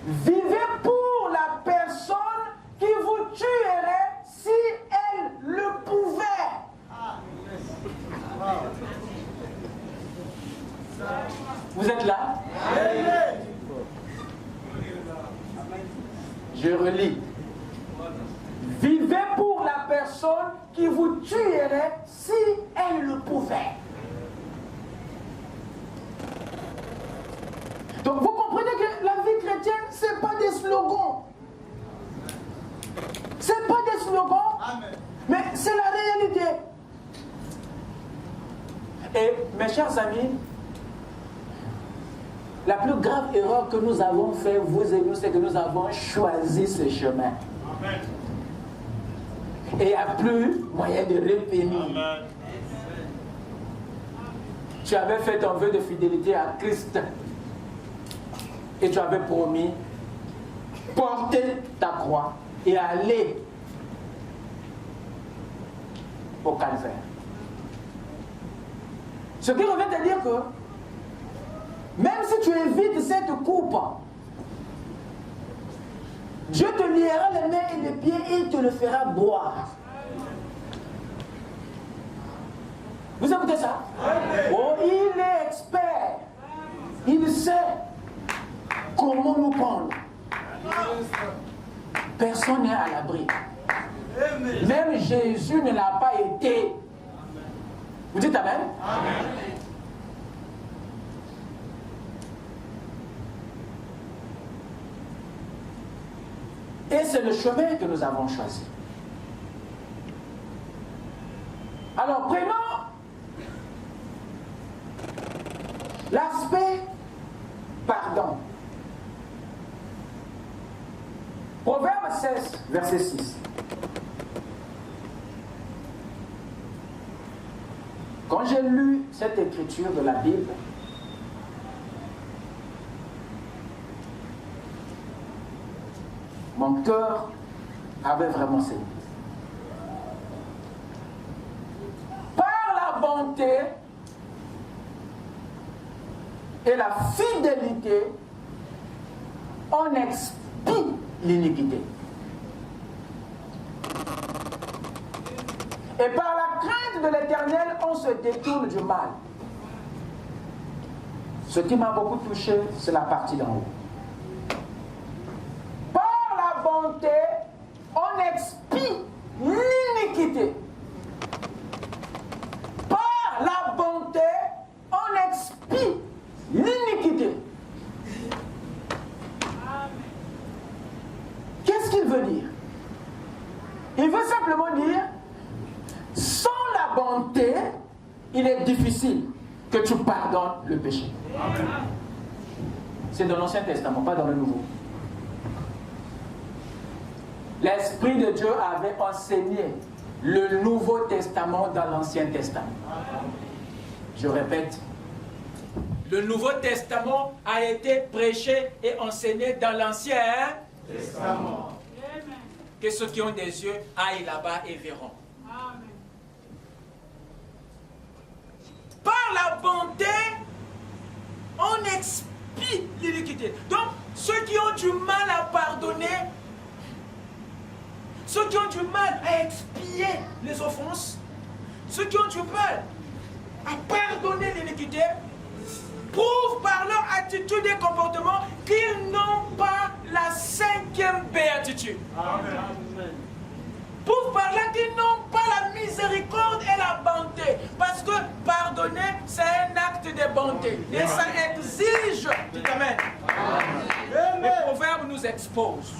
Vivez pour la personne qui vous tuerait si elle le pouvait. Vous êtes là? Je relis. Vivez pour la personne qui vous tuerait si elle le pouvait. Donc vous comprenez que la vie chrétienne, ce n'est pas des slogans. Ce n'est pas des slogans, mais c'est la réalité. Et mes chers amis, la plus grave erreur que nous avons fait, vous et nous, c'est que nous avons choisi ce chemin. Amen. Et il n'y a plus moyen de revenir. Tu avais fait ton vœu de fidélité à Christ. Et tu avais promis porter ta croix et aller au calvaire. Ce qui revient à dire que même si tu évites cette coupe, Dieu te liera les mains et les pieds et te le fera boire. Vous écoutez ça? Oh, il est expert. Il sait comment nous prendre. Personne n'est à l'abri. Même Jésus ne l'a pas été. Vous dites Amen? Amen. Et c'est le chemin que nous avons choisi. Alors prenons l'aspect pardon. Proverbe 16, verset 6. Quand j'ai lu cette écriture de la Bible, mon cœur avait vraiment saigné. Par la bonté et la fidélité, on expie l'iniquité. Et par la crainte de l'Éternel, on se détourne du mal. Ce qui m'a beaucoup touché, c'est la partie d'en haut. Par la bonté, on expie l'iniquité. Par la bonté, on expie l'iniquité. Qu'est-ce qu'il veut dire? Il veut simplement dire, sans la bonté, il est difficile que tu pardonnes le péché. C'est dans l'Ancien Testament, pas dans le Nouveau. L'Esprit de Dieu avait enseigné le Nouveau Testament dans l'Ancien Testament. Je répète, le Nouveau Testament a été prêché et enseigné dans l'Ancien Testament. Que ceux qui ont des yeux aillent là-bas et verront. Amen. Par la bonté, on expie l'iniquité. Donc, ceux qui ont du mal à pardonner, ceux qui ont du mal à expier les offenses, ceux qui ont du mal à pardonner l'iniquité, prouvent par leur attitude et comportement qu'ils n'ont pas la 5e béatitude. Amen. Prouvent par là qu'ils n'ont pas la miséricorde et la bonté. Parce que pardonner, c'est un acte de bonté. Et ça exige. Dites Amen. Le proverbe nous expose.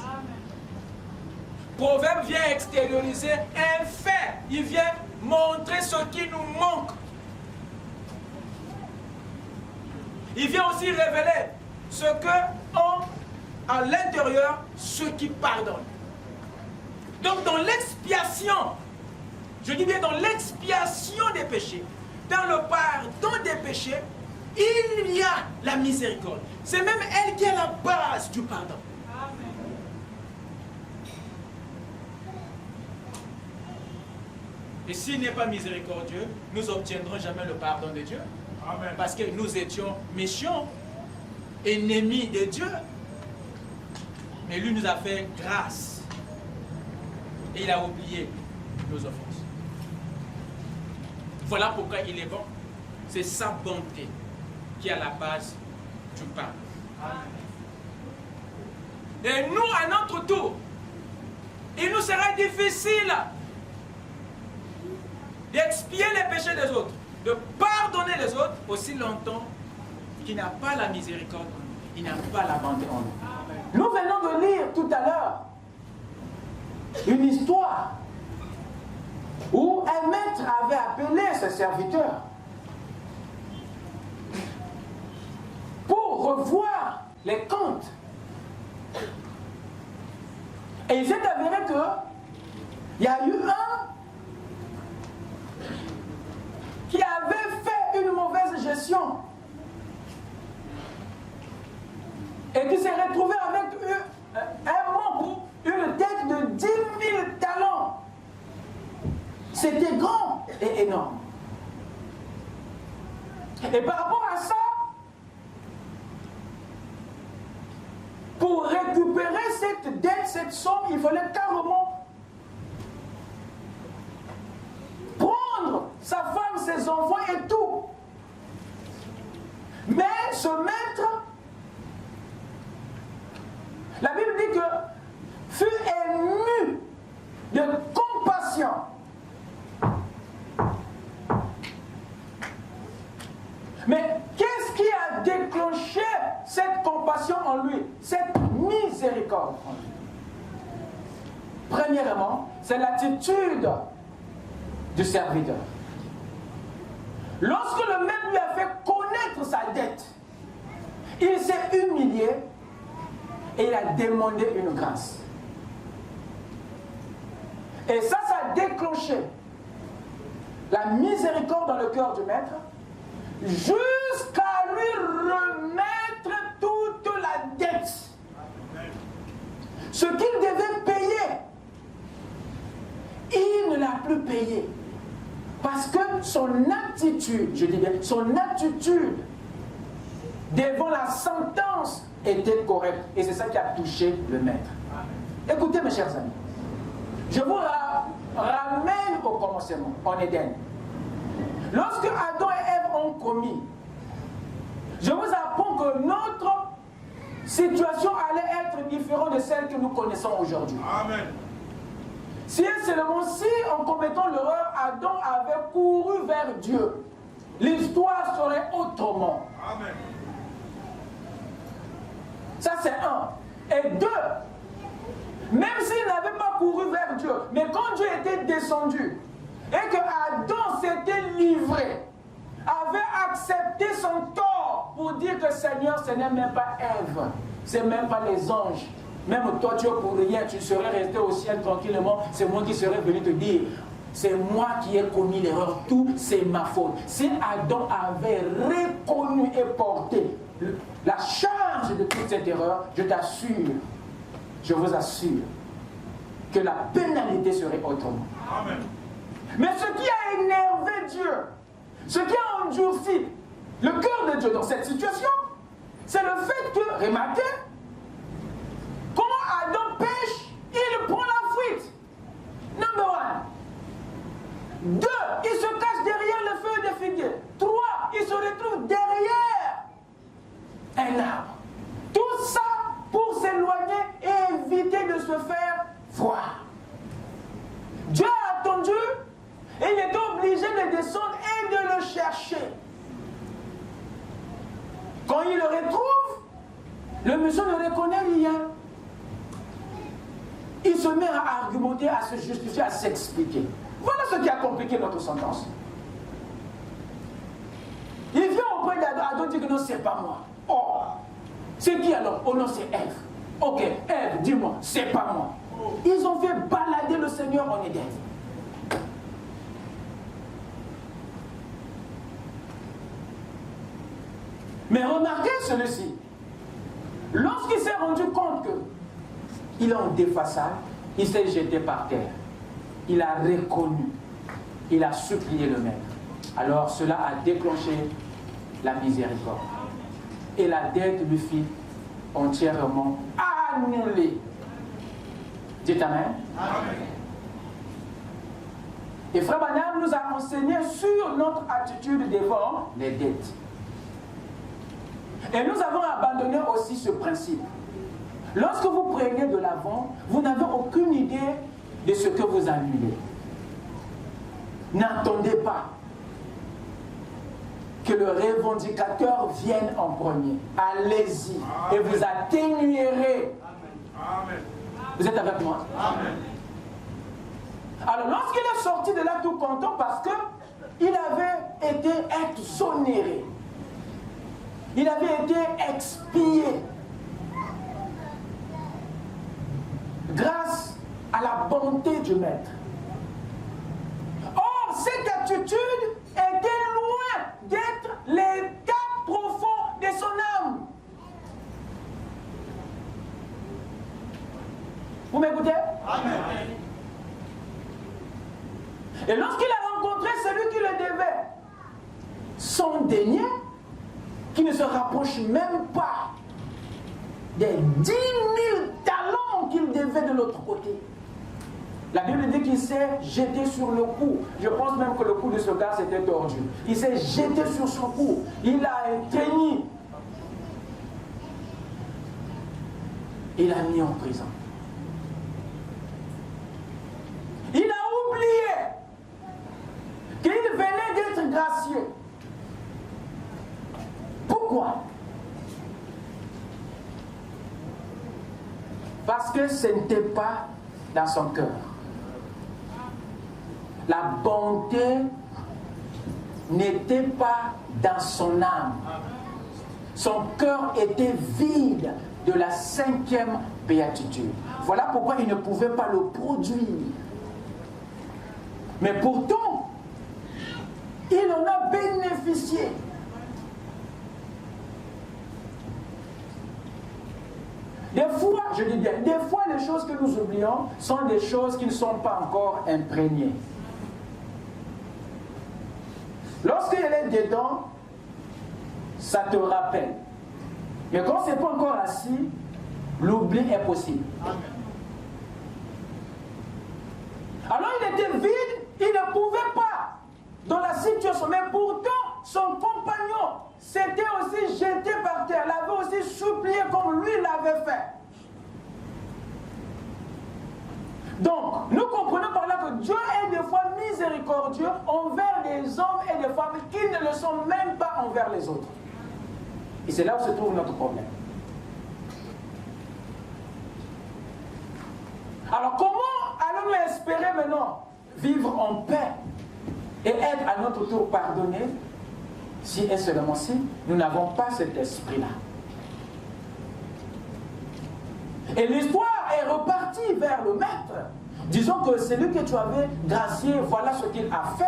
Le proverbe vient extérioriser un fait. Il vient montrer ce qui nous manque. Il vient aussi révéler ce que ont à l'intérieur ceux qui pardonnent. Donc dans l'expiation, je dis bien dans l'expiation des péchés, dans le pardon des péchés, il y a la miséricorde. C'est même elle qui est la base du pardon. Amen. Et s'il n'est pas miséricordieux, nous n'obtiendrons jamais le pardon de Dieu. Amen. Parce que nous étions méchants, ennemis de Dieu. Mais lui nous a fait grâce. Et il a oublié nos offenses. Voilà pourquoi il est bon. C'est sa bonté qui est à la base du pardon. Et nous, à notre tour, il nous sera difficile d'expier les péchés des autres, de pardonner les autres aussi longtemps qu'il n'a pas la miséricorde, il n'a pas la bonté en nous. Nous venons de lire tout à l'heure une histoire où un maître avait appelé ses serviteurs pour revoir les comptes. Et il s'est avéré qu'il y a eu un qui avait fait une mauvaise gestion et qui s'est retrouvé avec un manque, une dette de 10 000 talents. C'était grand et énorme. Et par rapport à ça, pour récupérer cette dette, cette somme, il fallait carrément prendre sa femme, ses enfants et tout. Mais ce maître, la Bible dit que fut ému de compassion. Mais qu'est-ce qui a déclenché cette compassion en lui, cette miséricorde en lui? Premièrement, c'est l'attitude du serviteur. Lorsque le maître lui a fait connaître sa dette, il s'est humilié et il a demandé une grâce. Et ça a déclenché la miséricorde dans le cœur du maître jusqu'à lui remettre toute la dette. Ce qu'il devait payer, il ne l'a plus payé. Parce que son attitude, je dis bien, son attitude devant la sentence était correcte. Et c'est ça qui a touché le maître. Écoutez mes chers amis, je vous ramène au commencement, en Éden. Lorsque Adam et Ève ont commis, je vous apprends que notre situation allait être différente de celle que nous connaissons aujourd'hui. Amen. Si seulement si en commettant l'erreur, Adam avait couru vers Dieu, l'histoire serait autrement. Amen. Ça c'est un. Et deux, même s'il n'avait pas couru vers Dieu, mais quand Dieu était descendu et que Adam s'était livré, avait accepté son tort pour dire que Seigneur, ce n'est même pas Ève, c'est même pas les anges. Même toi, tu es pour rien, tu serais resté au ciel tranquillement, c'est moi qui serais venu te dire, c'est moi qui ai commis l'erreur, tout c'est ma faute. Si Adam avait reconnu et porté la charge de toute cette erreur, je t'assure, je vous assure, que la pénalité serait autrement. Amen. Mais ce qui a énervé Dieu, ce qui a endurci le cœur de Dieu dans cette situation, c'est le fait que, remarquez, comment Adam pêche, il prend la fuite. Number 1. 2, il se cache derrière le feu de figuier. 3, il se retrouve derrière un arbre. Tout ça pour s'éloigner et éviter de se faire voir. Dieu a attendu et il était obligé de descendre et de le chercher. Quand il le retrouve, le monsieur ne reconnaît rien. Il se met à argumenter, à se justifier, à s'expliquer. Voilà ce qui a compliqué notre sentence. Il vient auprès d'Adam, Adam dit que non, c'est pas moi. Oh, c'est qui alors? Oh non, c'est Ève. Ok, Ève, dis-moi, c'est pas moi. Ils ont fait balader le Seigneur en Éden. Mais remarquez celui-ci. Lorsqu'il s'est rendu compte qu'il est en défaçade, il s'est jeté par terre. Il a reconnu. Il a supplié le Maître. Alors cela a déclenché la miséricorde. Et la dette lui fit entièrement annulée. Dites Amen. Amen. Et Frère Branham nous a enseigné sur notre attitude devant les dettes. Et nous avons abandonné aussi ce principe. Lorsque vous prenez de l'avant, vous n'avez aucune idée de ce que vous annulez. N'attendez pas que le revendicateur vienne en premier. Allez-y et vous atténuerez. Amen. Vous êtes avec moi? Amen. Alors lorsqu'il est sorti de là tout content parce qu'il avait été exonéré. Il avait été expié grâce à la bonté du Maître. Or, cette attitude était loin d'être l'état profond de son âme. Vous m'écoutez? Amen. Et lorsqu'il a rencontré celui qui le devait, son denier, qui ne se rapproche même pas des 10 000 talents qu'il devait de l'autre côté. La Bible dit qu'il s'est jeté sur le cou. Je pense même que le cou de ce gars s'était tordu. Il s'est jeté sur son cou. Il a éteigné. Il l'a mis en prison. Il a oublié qu'il venait d'être gracieux. Pourquoi? Parce que ce n'était pas dans son cœur. La bonté n'était pas dans son âme. Son cœur était vide de la 5e béatitude. Voilà pourquoi il ne pouvait pas le produire. Mais pourtant, il en a bénéficié. Des fois, je dis bien, des fois les choses que nous oublions sont des choses qui ne sont pas encore imprégnées. Lorsqu'elle est dedans, ça te rappelle. Mais quand ce n'est pas encore assis, l'oubli est possible. Alors il était vide, il ne pouvait pas dans la situation, mais pourtant son compagnon s'était aussi jeté par terre, l'avait aussi supplié comme lui l'avait fait. Donc, nous comprenons par là que Dieu est des fois miséricordieux envers des hommes et des femmes qui ne le sont même pas envers les autres. Et c'est là où se trouve notre problème. Alors comment allons-nous espérer maintenant vivre en paix et être à notre tour pardonnés si et seulement si nous n'avons pas cet esprit-là? Et l'histoire est repartie vers le Maître Disons que celui que tu avais gracié, voilà ce qu'il a fait.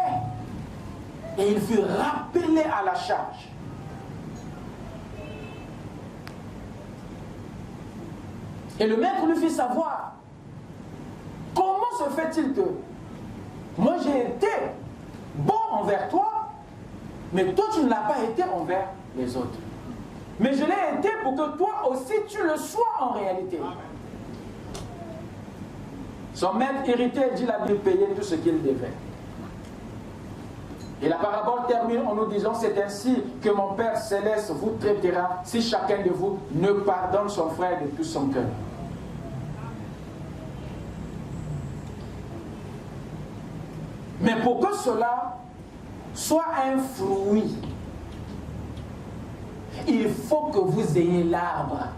Et il fut rappelé à la charge. Et le maître lui fit savoir, comment se fait-il que moi j'ai été bon envers toi, mais toi tu ne l'as pas été envers les autres. Mais je l'ai été pour que toi aussi tu le sois en réalité. Son maître irrité dit la Bible payer tout ce qu'il devait. Et la parabole termine en nous disant, c'est ainsi que mon Père Céleste vous traitera si chacun de vous ne pardonne son frère de tout son cœur. Mais pour que cela soit un fruit, il faut que vous ayez l'arbre.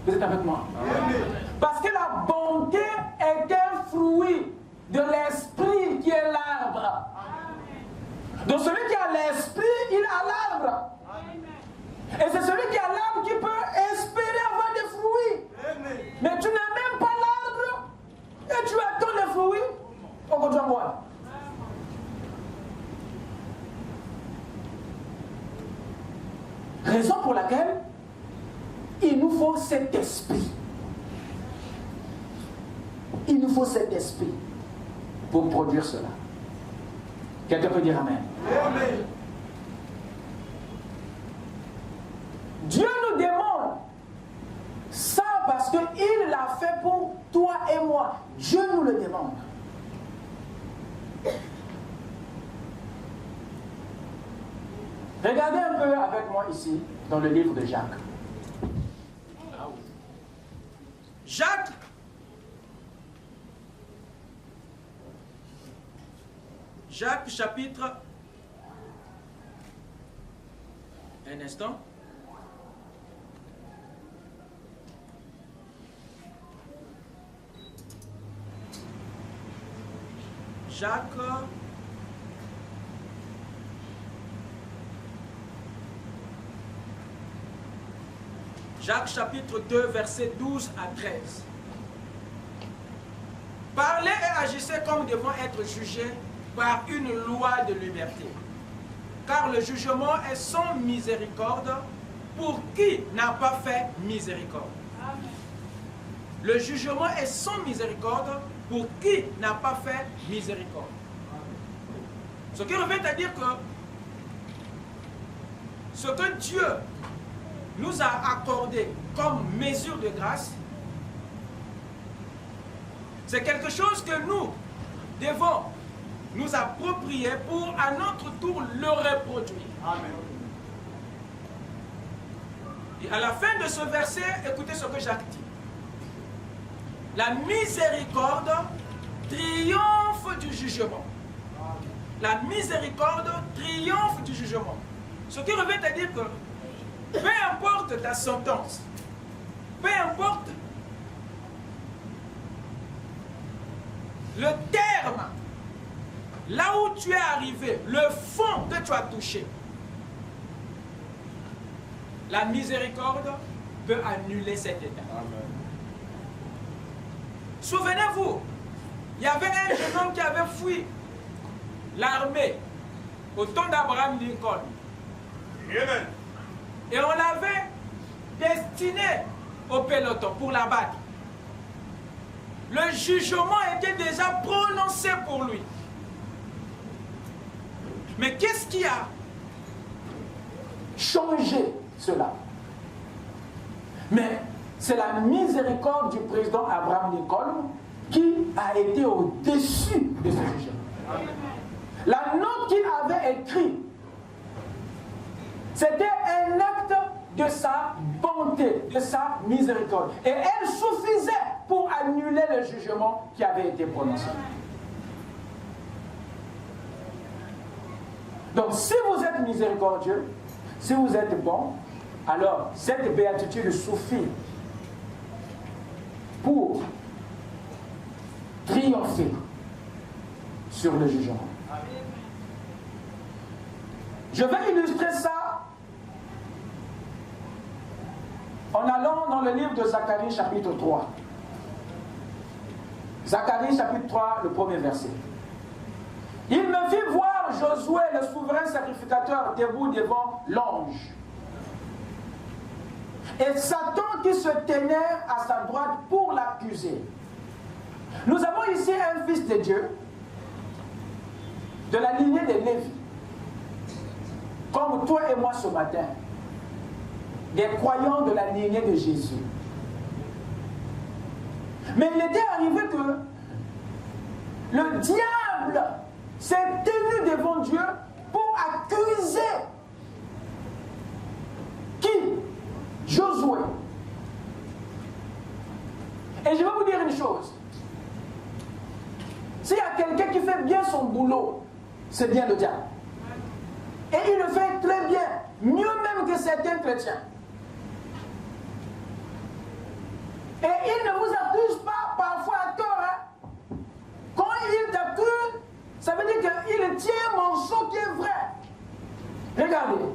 Vous êtes avec moi? Amen. Parce que la bonté est un fruit de l'esprit qui est l'arbre. Donc celui qui a l'esprit, il a l'arbre. Et c'est celui qui a l'arbre qui peut espérer avoir des fruits. Mais tu n'as même pas l'arbre et tu attends les fruits. On continue à voir. Raison pour laquelle il nous faut cet esprit. Il nous faut cet esprit pour produire cela. Quelqu'un peut dire Amen. Amen. Dieu nous demande ça parce qu'il l'a fait pour toi et moi. Dieu nous le demande. Regardez un peu avec moi ici dans le livre de Jacques. Jacques chapitre... Un instant. Jacques chapitre 2, versets 12 à 13. Parlez et agissez comme devant être jugés par une loi de liberté. Car le jugement est sans miséricorde pour qui n'a pas fait miséricorde. Amen. Le jugement est sans miséricorde pour qui n'a pas fait miséricorde. Ce qui revient à dire que ce que Dieu nous a accordé comme mesure de grâce, c'est quelque chose que nous devons nous approprier pour à notre tour le reproduire. Amen. Et à la fin de ce verset, écoutez ce que Jacques dit. La miséricorde triomphe du jugement. La miséricorde triomphe du jugement. Ce qui revient à dire que peu importe ta sentence, peu importe le terme, là où tu es arrivé, le fond que tu as touché, la miséricorde peut annuler cet état. Amen. Souvenez-vous, il y avait un jeune homme qui avait fui l'armée au temps d'Abraham Lincoln. Amen. Et on l'avait destiné au peloton pour l'abattre. Le jugement était déjà prononcé pour lui. Mais qu'est-ce qui a changé cela? Mais c'est la miséricorde du président Abraham Lincoln qui a été au-dessus de ce jugement. La note qu'il avait écrite, c'était un acte de sa bonté, de sa miséricorde. Et elle suffisait pour annuler le jugement qui avait été prononcé. Donc si vous êtes miséricordieux, si vous êtes bon, alors cette béatitude suffit pour triompher sur le jugement. Je vais illustrer ça En allant dans le livre de Zacharie chapitre 3. Zacharie chapitre 3, le premier verset. Il me fit voir Josué, le souverain sacrificateur, debout devant l'ange. Et Satan qui se tenait à sa droite pour l'accuser. Nous avons ici un fils de Dieu, de la lignée de Lévi, comme toi et moi ce matin, des croyants de la lignée de Jésus. Mais il était arrivé que le diable s'est tenu devant Dieu pour accuser qui? Josué. Et je vais vous dire une chose. S'il y a quelqu'un qui fait bien son boulot, c'est bien le diable. Et il le fait très bien, mieux même que certains chrétiens. Et il ne vous accuse pas parfois à tort. Hein? Quand il t'accuse, ça veut dire qu'il tient un morceau qui est vrai. Regardez.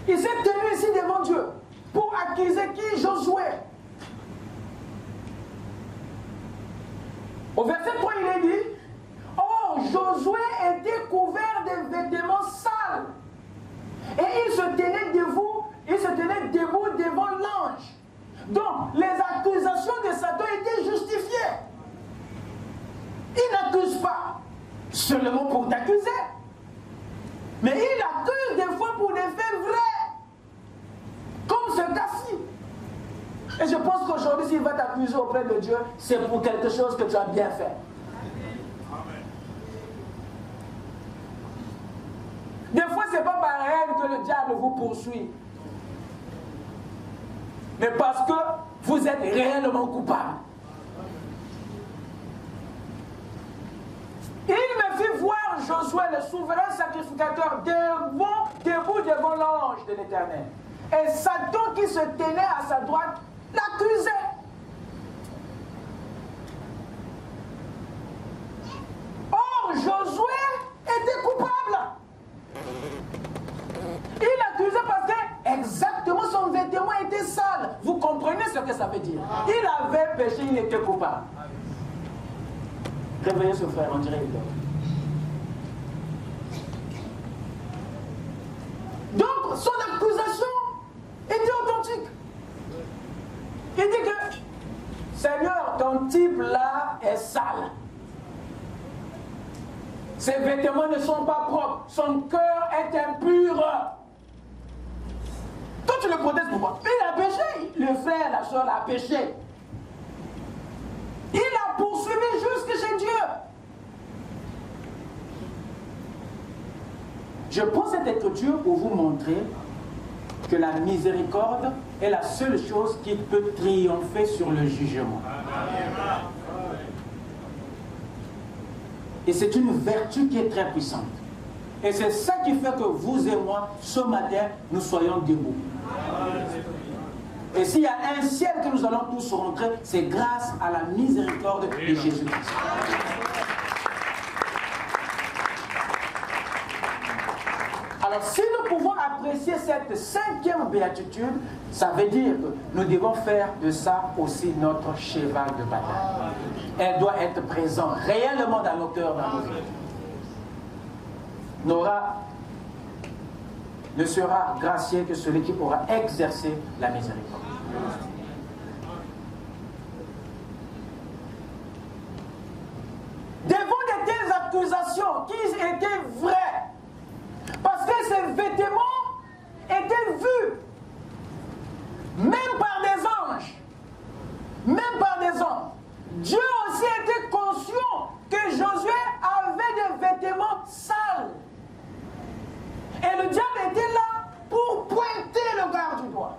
Il s'est tenu ici devant Dieu pour accuser qui? Josué. Au verset 3, il est dit, or Josué était couvert de vêtements sales. Et il se tenait debout devant l'ange. Donc, les accusations de Satan étaient justifiées. Il n'accuse pas seulement pour t'accuser, mais il accuse des fois pour des faits vrais, comme ce cas-ci. Et je pense qu'aujourd'hui, s'il va t'accuser auprès de Dieu, c'est pour quelque chose que tu as bien fait. Des fois, ce n'est pas par haine que le diable vous poursuit, mais parce que vous êtes réellement coupable. Il me fit voir Josué, le souverain sacrificateur, debout devant l'ange de l'Éternel. Et Satan qui se tenait à sa droite l'accusait. Or, Josué était coupable. Il accusait parce que exactement son vêtement était sale. Vous comprenez ce que ça veut dire? Il avait péché, il était coupable. Réveillez ce frère, on dirait il dort. Donc, son accusation était authentique. Il dit que, Seigneur, ton type là est sale. Ses vêtements ne sont pas propres. Son cœur est impur. Toi, tu le protestes pourquoi? Il a péché. Le frère, la soeur a péché. Il a poursuivi jusque chez Dieu. Je prends cette écriture pour vous montrer que la miséricorde est la seule chose qui peut triompher sur le jugement. Et c'est une vertu qui est très puissante. Et c'est ça qui fait que vous et moi, ce matin, nous soyons debout. Et s'il y a un ciel que nous allons tous rentrer, c'est grâce à la miséricorde de Jésus-Christ. Alors, si nous pouvons apprécier cette 5e béatitude, ça veut dire que nous devons faire de ça aussi notre cheval de bataille. Elle doit être présente réellement dans nos cœurs, dans nos vies. Nora ne sera gracié que celui qui aura exercé la miséricorde. Devant de telles accusations qui étaient vraies, parce que ces vêtements étaient vus, même par des anges, Dieu aussi était conscient que Josué avait des vêtements sales. Et le diable était là pour pointer le gars du doigt.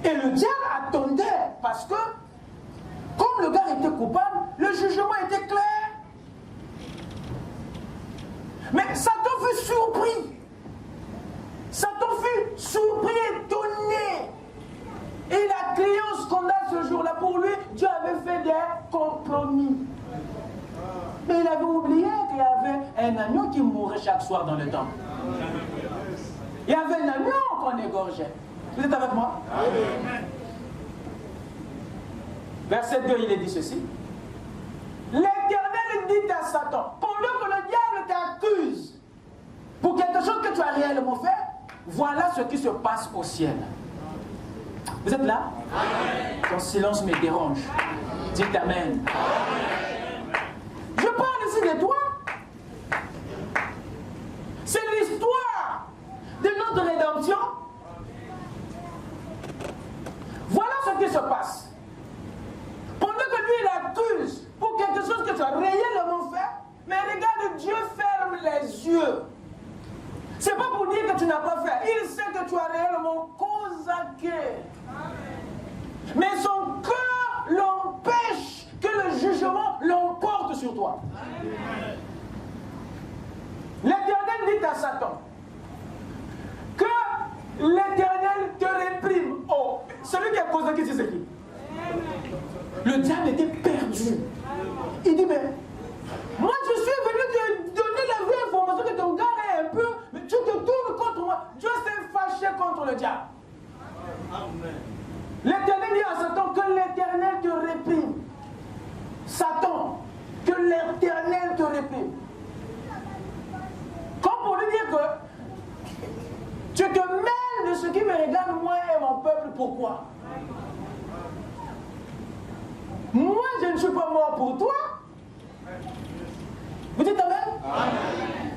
Et le diable attendait parce que, comme le gars était coupable, le jugement était clair. Mais Satan fut surpris. Satan fut surpris, étonné. Et il a crié au scandale ce jour-là. Pour lui, Dieu avait fait des compromis. Mais il avait oublié qu'il y avait un agneau qui mourait chaque soir dans le temple. Il y avait un agneau qu'on égorgeait. Vous êtes avec moi? Amen. Verset 2, il est dit ceci. L'Éternel dit à Satan, pendant que le diable t'accuse pour quelque chose que tu as réellement fait, voilà ce qui se passe au ciel. Vous êtes là? Amen. Ton silence me dérange. Dites Amen. Amen. Je parle ici de toi. C'est l'histoire de notre rédemption. Voilà ce qui se passe. Pendant que lui, il accuse pour quelque chose que tu as réellement fait, mais regarde, Dieu ferme les yeux. C'est pas pour dire que tu n'as pas fait. Il sait que tu as réellement causé. Mais son cœur l'empêche que le jugement l'emporte sur toi. L'Éternel dit à Satan que l'Éternel te réprime. Oh, celui qui a causé, qui c'est qui? Le diable était perdu. Il dit, mais moi je suis venu te donner la vraie information que ton gars est un peu, mais tu te tournes contre moi. Dieu s'est fâché contre le diable. Amen. L'Éternel dit à Satan que l'Éternel te réprime. Satan, que l'Éternel te réprime. Comme pour lui dire que tu te mêles de ce qui me regarde, moi et mon peuple, pourquoi? Moi, je ne suis pas mort pour toi. Vous dites Amen? Amen.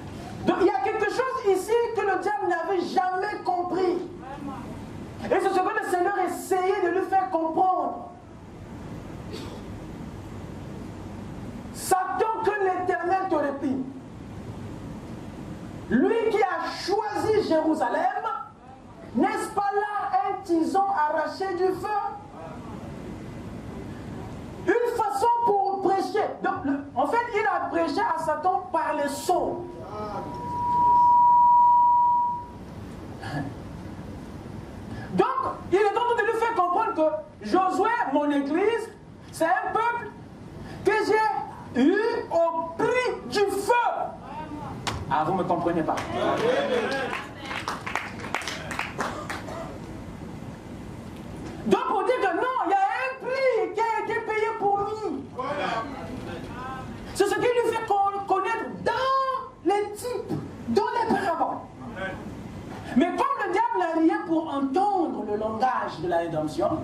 Donc, il y a quelque chose ici que le diable n'avait jamais compris. Et c'est ce que le Seigneur essayait de lui faire comprendre. Satan, que l'Éternel te réprime. Lui qui a choisi Jérusalem, n'est-ce pas là un tison arraché du feu? Une façon pour prêcher. Donc, en fait, il a prêché à Satan par les sons. Donc, il est en train de lui faire comprendre que Josué, mon église, c'est un peuple que j'ai eu au prix du feu. Ah, vous ne me comprenez pas. Donc, pour dire que non, il y a un prix qui a été payé pour lui. C'est ce qui lui fait connaître dans les types, dans les paraboles. Mais comme le diable n'a rien pour entendre le langage de la rédemption,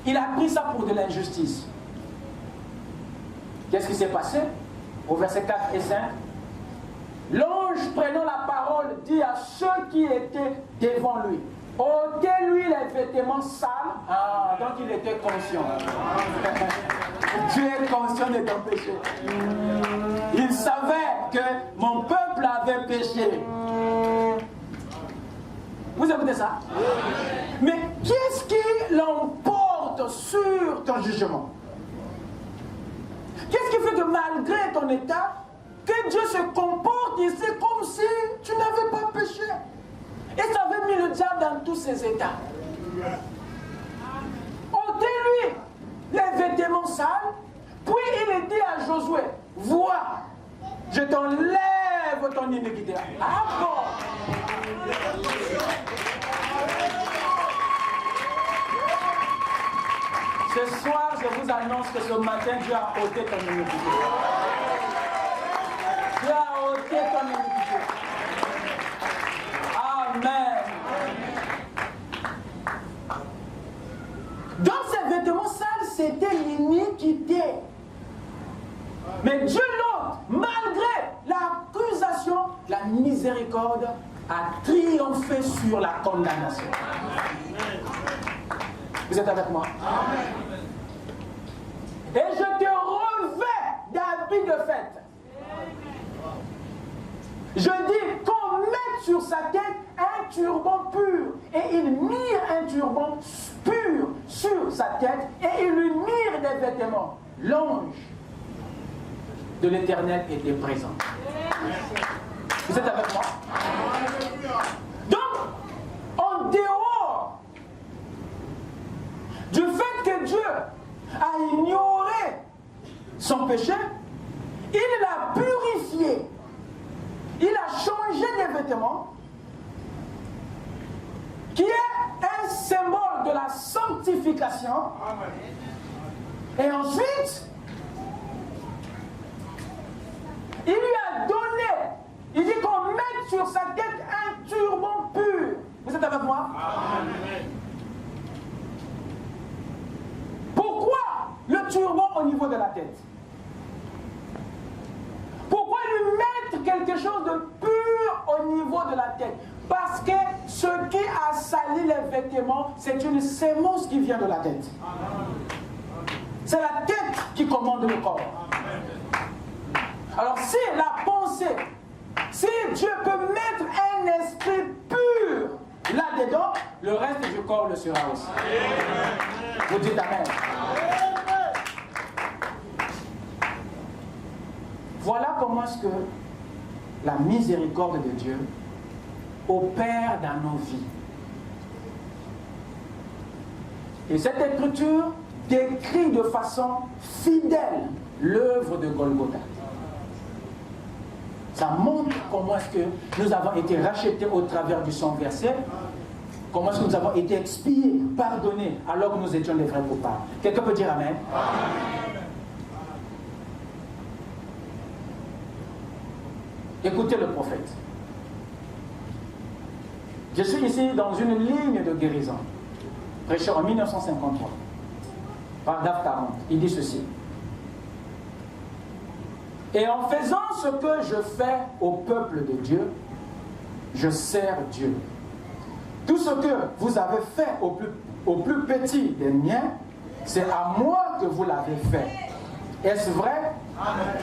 il a pris ça pour de l'injustice. Qu'est-ce qui s'est passé? Au verset 4 et 5, l'ange prenant la parole dit à ceux qui étaient devant lui, ôtez-lui les vêtements sales. Ah, donc il était conscient. Dieu est conscient de ton péché. Il savait que mon peuple avait péché. Vous écoutez ça? Mais qu'est-ce qui l'emporte sur ton jugement? Qu'est-ce qui fait que malgré ton état, que Dieu se comporte ici comme si tu n'avais pas péché? Et ça avait mis le diable dans tous ses états. ôtez-lui les vêtements sales. Puis il dit à Josué, vois, je t'enlève ton iniquité. Ah bon? Ce soir, je vous annonce que ce matin, Dieu a ôté ton iniquité. Dieu a ôté ton iniquité. Amen. Donc ces vêtements sales, c'était l'iniquité. Mais Dieu l'autre, malgré l'accusation, la miséricorde a triomphé sur la condamnation. Vous êtes avec moi? Amen. Et je te revais d'habits de fête. Je dis qu'on mette sur sa tête un turban pur. Et ils mirent un turban pur sur sa tête et ils lui mirent des vêtements. L'ange de l'Éternel était présent. Vous êtes avec moi? Donc, en dehors du fait que Dieu a ignoré son péché, il l'a purifié. Il a changer des vêtements qui est un symbole de la sanctification. Et ensuite, il lui a donné, il dit qu'on mette sur sa tête un turban pur. Vous êtes avec moi? Amen. Pourquoi le turban au niveau de la tête? Pourquoi lui mettre quelque chose de pur au niveau de la tête? Parce que ce qui a sali les vêtements, c'est une sémence qui vient de la tête. C'est la tête qui commande le corps. Alors si la pensée, si Dieu peut mettre un esprit pur là-dedans, le reste du corps le sera aussi. Vous dites Amen. Voilà comment est-ce que la miséricorde de Dieu opère dans nos vies. Et cette écriture décrit de façon fidèle l'œuvre de Golgotha. Ça montre comment est-ce que nous avons été rachetés au travers du sang versé, comment est-ce que nous avons été expiés, pardonnés, alors que nous étions les vrais coupables. Quelqu'un peut dire Amen? Écoutez le prophète. Je suis ici dans une ligne de guérison, prêché en 1953, par DAF 40. Il dit ceci. Et en faisant ce que je fais au peuple de Dieu, je sers Dieu. Tout ce que vous avez fait au plus petit des miens, c'est à moi que vous l'avez fait. Est-ce vrai? Amen.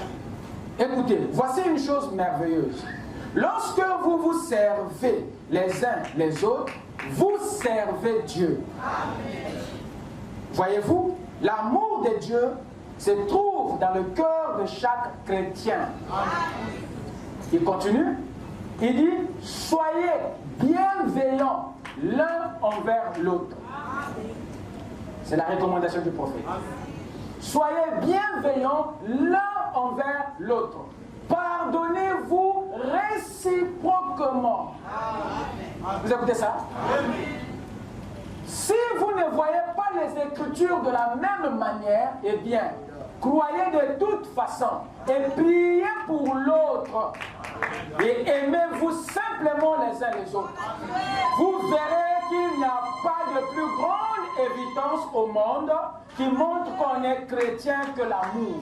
Écoutez, voici une chose merveilleuse. Lorsque vous vous servez les uns les autres, vous servez Dieu. Voyez-vous, l'amour de Dieu se trouve dans le cœur de chaque chrétien. Il continue, il dit, soyez bienveillants l'un envers l'autre. C'est la recommandation du prophète. Soyez bienveillants l'un envers l'autre. Pardonnez-vous réciproquement. Vous écoutez ça? Si vous ne voyez pas les Écritures de la même manière, eh bien, croyez de toute façon et priez pour l'autre. Et aimez-vous simplement les uns les autres. Vous verrez qu'il n'y a pas de plus grande évidence au monde qui montre qu'on est chrétien que l'amour.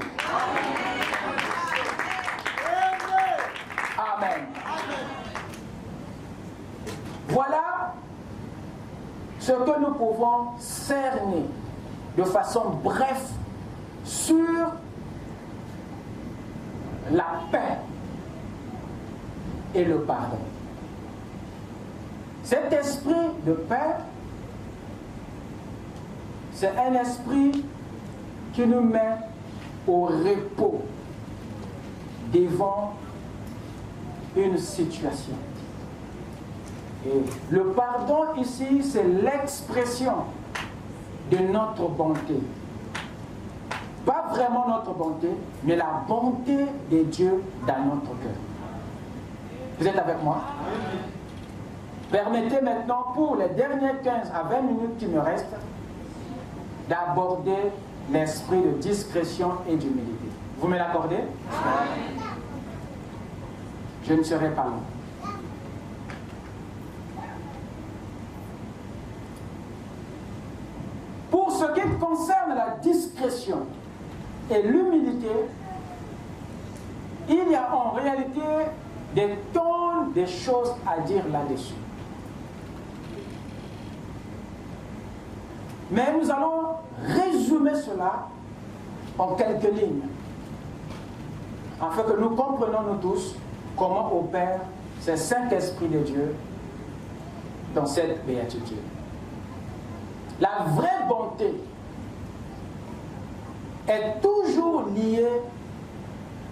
Amen. Voilà ce que nous pouvons cerner de façon brève sur la paix et le pardon. Cet esprit de paix, c'est un esprit qui nous met au repos devant une situation. Et le pardon ici, c'est l'expression de notre bonté. Pas vraiment notre bonté, mais la bonté de Dieu dans notre cœur. Vous êtes avec moi? Permettez maintenant, pour les dernières 15 à 20 minutes qui me restent, d'aborder l'esprit de discrétion et d'humilité. Vous me l'accordez? Je ne serai pas long. Pour ce qui concerne la discrétion et l'humilité, il y a en réalité des tonnes de choses à dire là-dessus. Mais nous allons résumer cela en quelques lignes, afin que nous comprenions nous tous comment opère ce Saint-Esprit de Dieu dans cette béatitude. La vraie bonté est toujours liée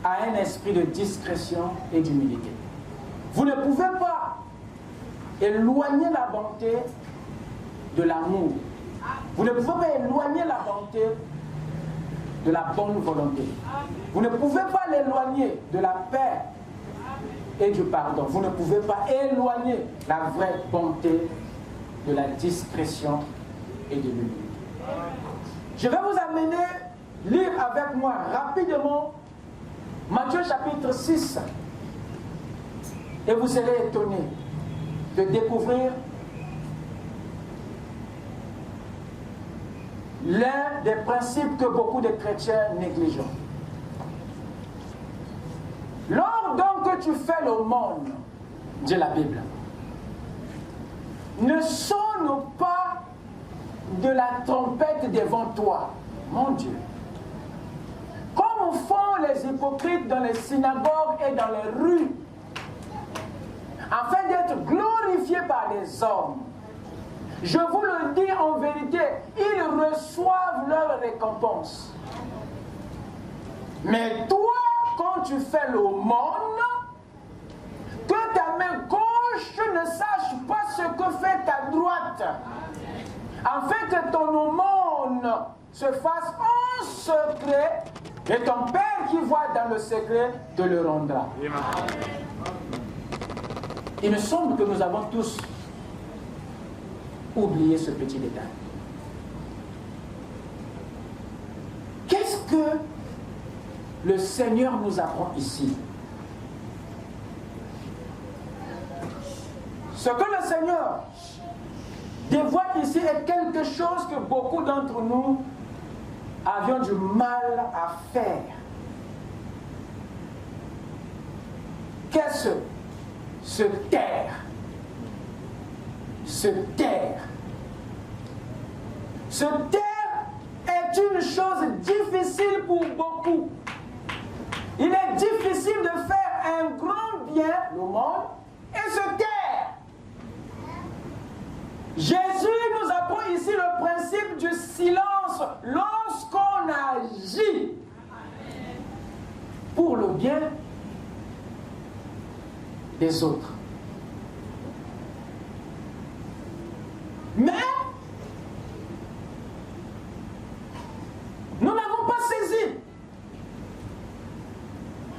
à un esprit de discrétion et d'humilité. Vous ne pouvez pas éloigner la bonté de l'amour. Vous ne pouvez pas éloigner la bonté de la bonne volonté. Vous ne pouvez pas l'éloigner de la paix et du pardon. Vous ne pouvez pas éloigner la vraie bonté de la discrétion et de l'humilité. Je vais vous amener, lire avec moi rapidement Matthieu chapitre 6 et vous serez étonnés de découvrir l'un des principes que beaucoup de chrétiens négligent. Lors donc que tu fais l'aumône, dit la Bible, ne sonne pas de la trompette devant toi, mon Dieu, comme font les hypocrites dans les synagogues et dans les rues, afin d'être glorifiés par les hommes. Je vous le dis en vérité, ils reçoivent leur récompense. Mais toi, quand tu fais l'aumône, que ta main gauche ne sache pas ce que fait ta droite, afin que ton aumône se fasse en secret, et ton Père qui voit dans le secret te le rendra. Il me semble que nous avons tous oublié ce petit détail. Qu'est-ce que le Seigneur nous apprend ici? Ce que le Seigneur dévoile ici est quelque chose que beaucoup d'entre nous avions du mal à faire. Qu'est-ce que se taire? Se taire. Se taire est une chose difficile pour beaucoup. Il est difficile de faire un grand bien, le monde, et se taire. Jésus nous apprend ici le principe du silence lorsqu'on agit pour le bien des autres. Mais nous n'avons pas saisi.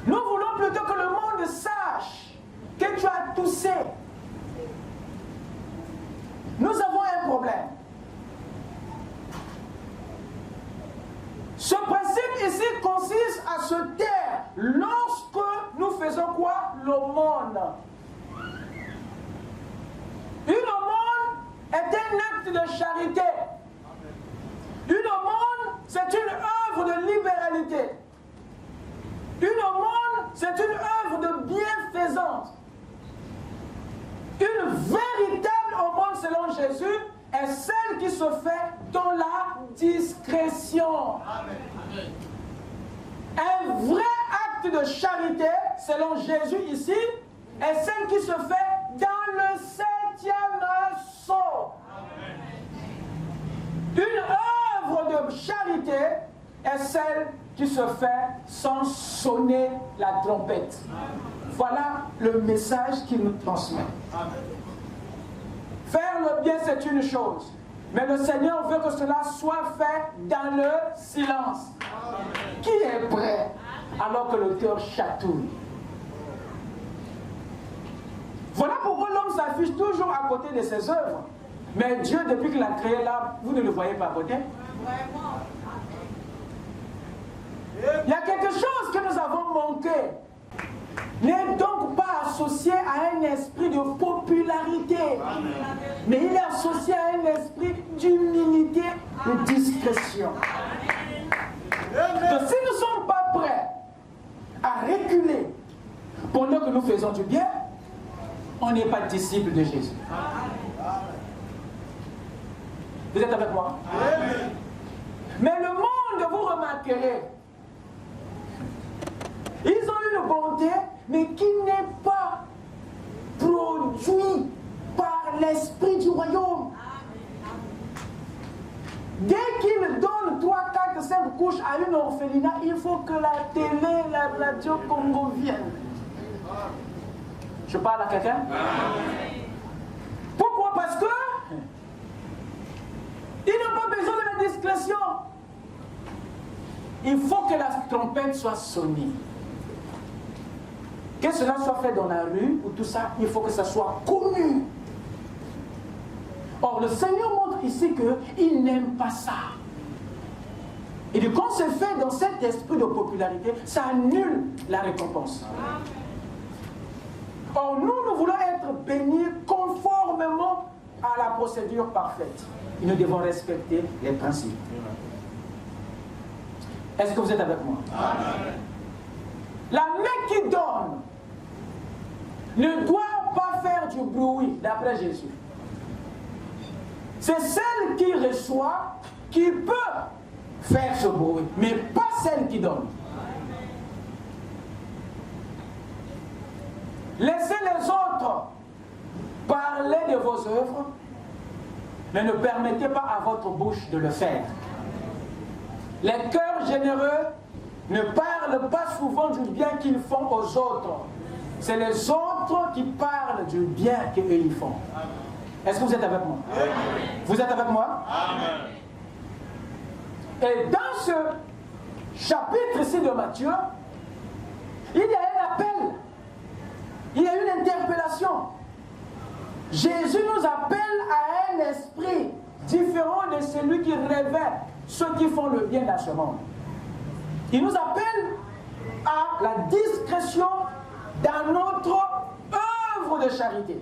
Nous voulons plutôt que le monde sache que tu as toussé. Nous avons un problème. Ce principe ici consiste à se taire lorsque nous faisons quoi? L'aumône. Une aumône est un acte de charité. Une aumône, c'est une œuvre de libéralité. Une aumône, c'est une œuvre de bienfaisance. Une véritable aumône, selon Jésus, est celle qui se fait dans la discrétion. Amen. Un vrai acte de charité, selon Jésus ici, est celle qui se fait dans le 7e sceau. Une œuvre de charité est celle qui se fait sans sonner la trompette. Voilà le message qu'il nous transmet. Faire le bien, c'est une chose. Mais le Seigneur veut que cela soit fait dans le silence. Qui est prêt alors que le cœur chatouille? Voilà pourquoi l'homme s'affiche toujours à côté de ses œuvres. Mais Dieu, depuis qu'il a créé l'âme, vous ne le voyez pas à côté? Il y a quelque chose que nous avons manqué. N'est donc pas associé à un esprit de popularité, mais il est associé à un esprit d'humilité, de discrétion. Donc si nous ne sommes pas prêts à reculer pendant que nous faisons du bien, on n'est pas disciple de Jésus. Vous êtes avec moi? Mais le monde, vous remarquerez, ils ont une bonté, mais qui n'est pas produite par l'esprit du royaume. Dès qu'ils donnent 3, 4, 5 couches à une orphelinat, il faut que la télé, la radio Congo viennent. Je parle à quelqu'un? Pourquoi? Parce que ils n'ont pas besoin de la discrétion. Il faut que la trompette soit sonnée. Que cela soit fait dans la rue ou tout ça, il faut que ça soit connu. Or, le Seigneur montre ici qu'il n'aime pas ça. Et donc, quand c'est fait dans cet esprit de popularité, ça annule la récompense. Or, nous voulons être bénis conformément à la procédure parfaite. Et nous devons respecter les principes. Est-ce que vous êtes avec moi? Amen. La main qui donne ne doit pas faire du bruit, d'après Jésus. C'est celle qui reçoit qui peut faire ce bruit, mais pas celle qui donne. Laissez les autres parler de vos œuvres, mais ne permettez pas à votre bouche de le faire. Les cœurs généreux ne parlent pas souvent du bien qu'ils font aux autres. C'est les autres qui parlent du bien qu'eux ils font. Est-ce que vous êtes avec moi? Amen. Vous êtes avec moi? Amen. Et dans ce chapitre ici de Matthieu, il y a un appel. Il y a une interpellation. Jésus nous appelle à un esprit différent de celui qui révèle ceux qui font le bien dans ce monde. Il nous appelle à la discrétion dans notre œuvre de charité.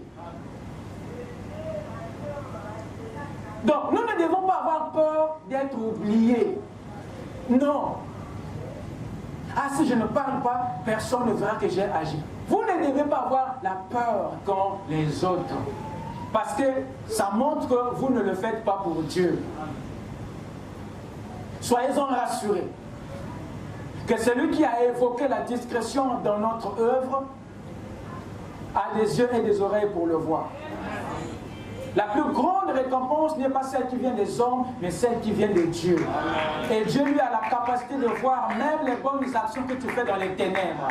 Donc, nous ne devons pas avoir peur d'être oubliés. Non. Ah, si je ne parle pas, personne ne verra que j'ai agi. Vous ne devez pas avoir la peur comme les autres. Parce que ça montre que vous ne le faites pas pour Dieu. Soyez-en rassurés. Que celui qui a évoqué la discrétion dans notre œuvre a des yeux et des oreilles pour le voir. La plus grande récompense n'est pas celle qui vient des hommes, mais celle qui vient de Dieu. Et Dieu lui a la capacité de voir même les bonnes actions que tu fais dans les ténèbres.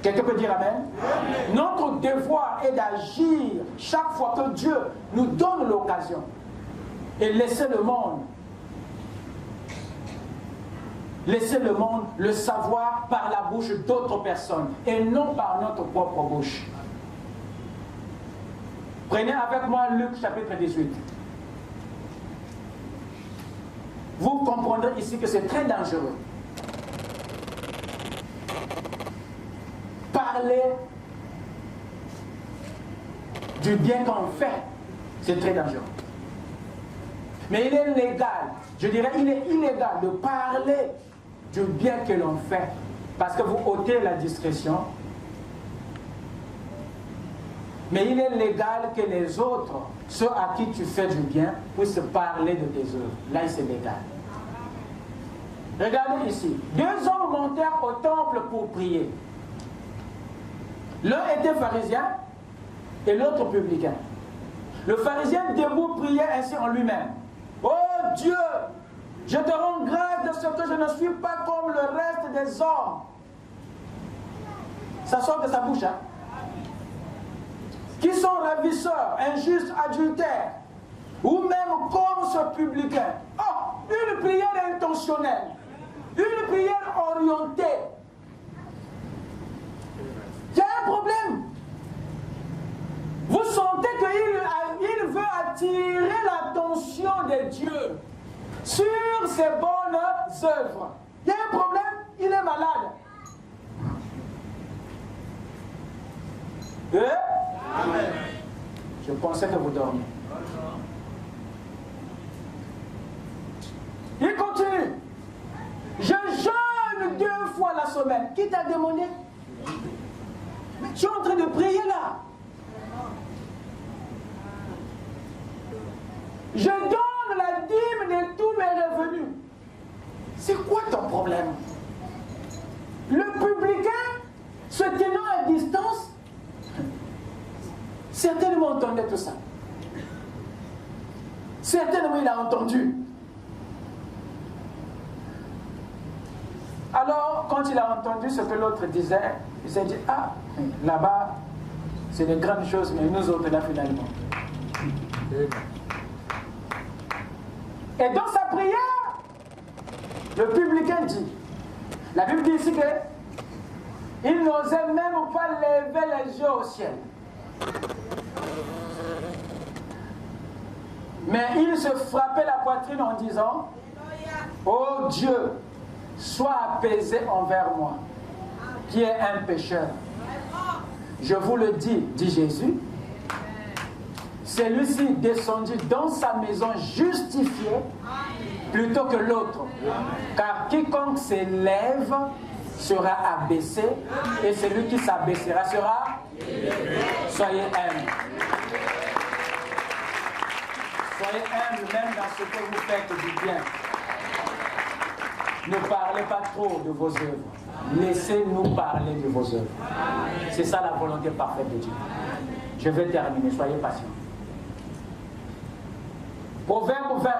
Quelqu'un peut dire amen? Amen. Notre devoir est d'agir chaque fois que Dieu nous donne l'occasion. Et laisser le monde le savoir par la bouche d'autres personnes et non par notre propre bouche. Prenez avec moi Luc chapitre 18. Vous comprendrez ici que c'est très dangereux. Parler du bien qu'on fait, c'est très dangereux. Mais il est légal, je dirais il est illégal de parler du bien que l'on fait parce que vous ôtez la discrétion. Mais il est légal que les autres, ceux à qui tu fais du bien, puissent parler de tes œuvres. Là, c'est légal. Regardez ici. 2 hommes montèrent au temple pour prier. L'un était pharisien et l'autre publicain. Le pharisien debout priait ainsi en lui-même. « Oh Dieu, je te rends grâce de ce que je ne suis pas comme le reste des hommes. » Ça sort de sa bouche, hein? Qui sont ravisseurs, injustes, adultères, ou même comme ce publicain. Oh, une prière intentionnelle, une prière orientée. Il y a un problème. Vous sentez qu'il veut attirer l'attention de Dieu sur ses bonnes œuvres. Il y a un problème, il est malade. Amen. Je pensais que vous dormiez. Il continue. Je jeûne 2 fois la semaine. Qui t'a demandé? Mais tu es en train de prier là. Je donne la dîme de tous mes revenus. C'est quoi ton problème? Le publicain, se tenant à distance, certainement entendait tout ça. Certainement il a entendu. Alors, quand il a entendu ce que l'autre disait, il s'est dit, ah, là-bas, c'est des grandes choses, mais nous autres là finalement. Et dans sa prière, le publicain dit, la Bible dit ici que Il n'osait même pas lever les yeux au ciel. Mais il se frappait la poitrine en disant, ô Dieu, sois apaisé envers moi, qui est un pécheur. Je vous le dis, dit Jésus, celui-ci descendu dans sa maison justifié plutôt que l'autre. Car quiconque s'élève sera abaissé et celui qui s'abaissera sera élevé. Soyez humbles. Soyez humbles même dans ce que vous faites du bien. Ne parlez pas trop de vos œuvres. Laissez-nous parler de vos œuvres. C'est ça la volonté parfaite de Dieu. Je vais terminer, soyez patients. Proverbe 20,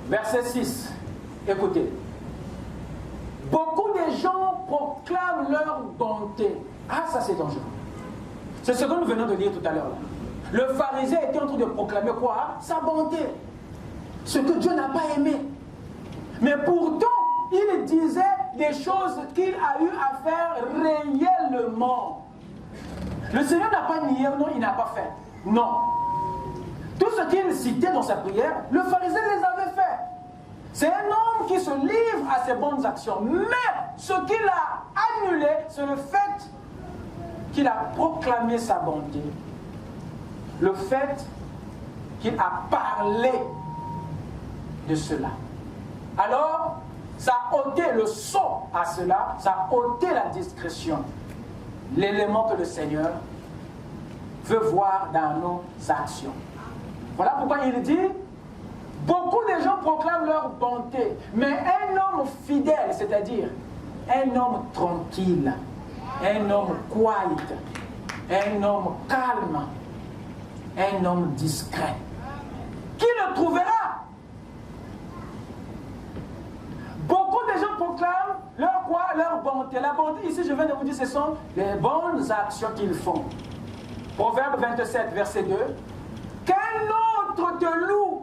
verset 6. Écoutez. Beaucoup de gens proclament leur bonté. Ah, ça c'est dangereux. C'est ce que nous venons de dire tout à l'heure. Le pharisien était en train de proclamer quoi? Sa bonté. Ce que Dieu n'a pas aimé. Mais pourtant, il disait des choses qu'il a eu à faire réellement. Le Seigneur n'a pas nié, non, il n'a pas fait. Non. Tout ce qu'il citait dans sa prière, le pharisien les avait fait. C'est un homme qui se livre à ses bonnes actions. Mais ce qu'il a annulé, c'est le fait qu'il a proclamé sa bonté. Le fait qu'il a parlé de cela. Alors, ça a ôté le son à cela, ça a ôté la discrétion. L'élément que le Seigneur veut voir dans nos actions. Voilà pourquoi il dit, beaucoup de gens proclament leur bonté, mais un homme fidèle, c'est-à-dire un homme tranquille, un homme quiet, un homme calme, un homme discret, qui le trouvera? Beaucoup de gens proclament leur quoi? Leur bonté. La bonté, ici je viens de vous dire, ce sont les bonnes actions qu'ils font. Proverbe 27, verset 2. Qu'un autre te loue,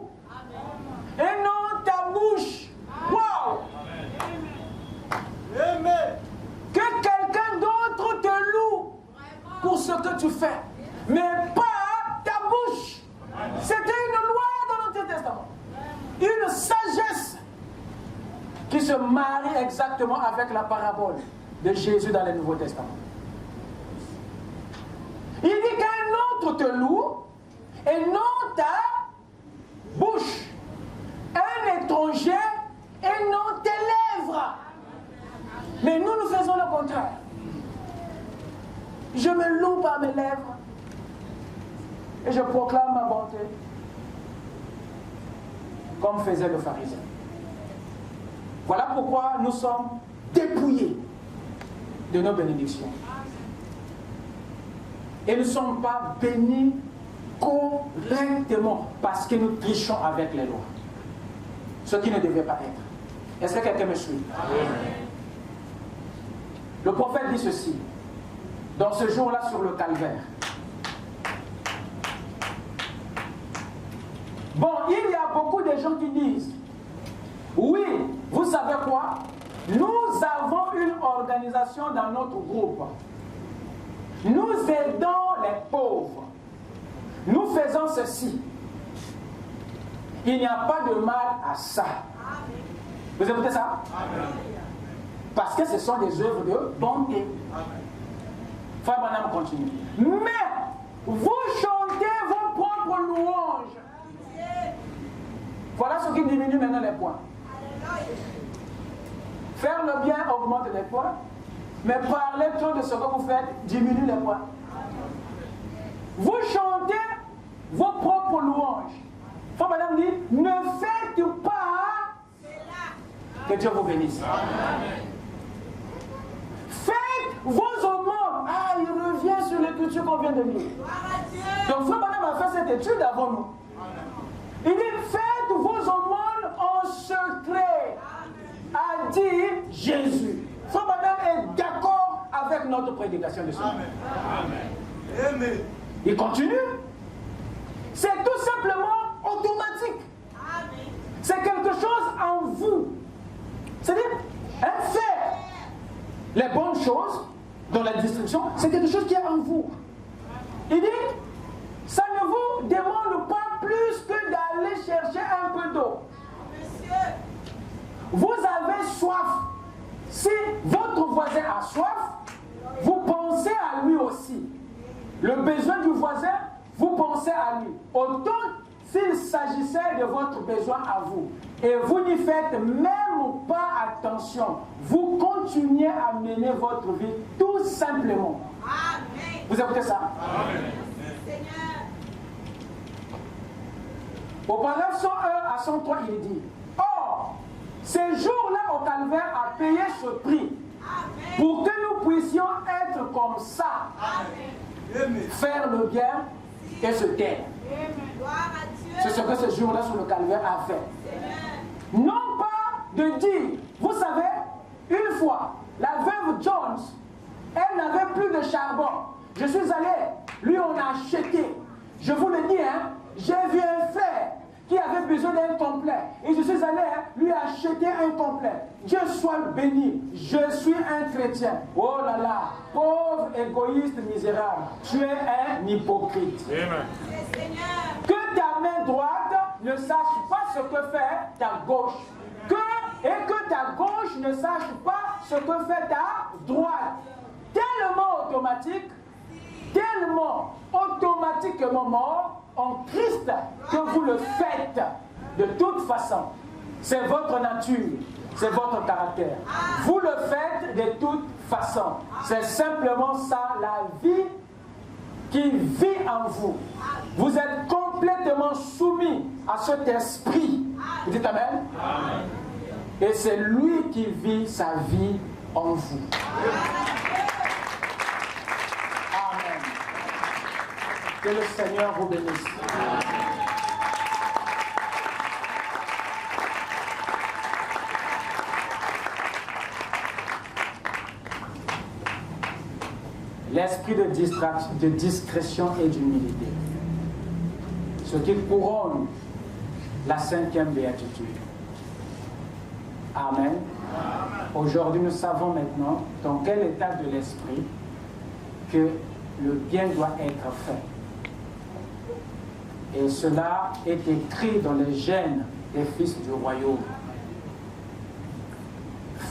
et non ta bouche. Wow! Que quelqu'un d'autre te loue pour ce que tu fais, mais pas ta bouche. C'était une loi dans l'Ancien Testament. Une sagesse qui se marie exactement avec la parabole de Jésus dans le Nouveau Testament. Il dit qu'un autre te loue et non ta bouche. Un étranger et non tes lèvres. Mais nous, nous faisons le contraire. Je me loue par mes lèvres et je proclame ma bonté, comme faisait le pharisien. Voilà pourquoi nous sommes dépouillés de nos bénédictions. Et nous ne sommes pas bénis correctement parce que nous trichons avec les lois. Ce qui ne devait pas être. Est-ce que quelqu'un me suit? Le prophète dit ceci, dans ce jour-là sur le calvaire. Bon, il y a beaucoup de gens qui disent, oui, vous savez quoi? Nous avons une organisation dans notre groupe. Nous aidons les pauvres. Nous faisons ceci. Il n'y a pas de mal à ça. Vous écoutez ça? Parce que ce sont des œuvres de bonté. Frère Branham continue. Mais vous chantez vos propres louanges. Voilà ce qui diminue maintenant les points. Faire le bien augmente les points, mais parler trop de ce que vous faites diminue les points. Vous chantez vos propres louanges. Frère Madame dit, ne faites pas que Dieu vous bénisse. Faites vos aumônes. Ah, il revient sur l'écriture qu'on vient de lire. Donc Frère Madame a fait cette étude avant nous. Il dit, faites vos aumônes en secret, a dit Jésus. Frère Madame est d'accord avec notre prédication de ce matin. Amen. Il continue. C'est tout simplement automatique. C'est quelque chose en vous. C'est-à-dire, les bonnes choses dans la destruction, c'est quelque chose qui est en vous. Il dit, ça ne vous demande pas plus que d'aller chercher un peu d'eau. Vous avez soif. Si votre voisin a soif, vous pensez à lui aussi. Le besoin du voisin, vous pensez à lui. Autant s'il s'agissait de votre besoin à vous. Et vous n'y faites même pas attention. Vous continuez à mener votre vie tout simplement. Amen. Vous écoutez ça? Amen. Au paragraphe 101 à 103, il dit, or, ces jours-là au calvaire a payé ce prix. Amen. Pour que nous puissions être comme ça. Amen. Faire le bien et se taire. C'est ce que ce jour-là sur le calvaire a fait. Amen. Non pas de dire, vous savez, une fois, la veuve Jones, elle n'avait plus de charbon. Je suis allé, lui on a acheté. Je vous le dis, hein, j'ai vu un frère qui avait besoin d'un complet. Et je suis allé lui acheter un complet. Dieu soit béni. Je suis un chrétien. Oh là là, pauvre, égoïste, misérable. Tu es un hypocrite. Amen. Que ta main droite ne sache pas ce que fait ta gauche. Et que ta gauche ne sache pas ce que fait ta droite. Tellement automatique, tellement automatiquement mort en Christ que vous le faites. De toute façon, c'est votre nature, c'est votre caractère. Vous le faites de toute façon. C'est simplement ça, la vie qui vit en vous. Vous êtes complètement soumis à cet esprit. Vous dites Amen? Amen. Et c'est lui qui vit sa vie en vous. Amen. Que le Seigneur vous bénisse. L'esprit de discrétion et d'humilité. Ce qui couronne la 5e béatitude. Amen. Aujourd'hui, nous savons maintenant dans quel état de l'esprit que le bien doit être fait. Et cela est écrit dans les gènes des fils du royaume.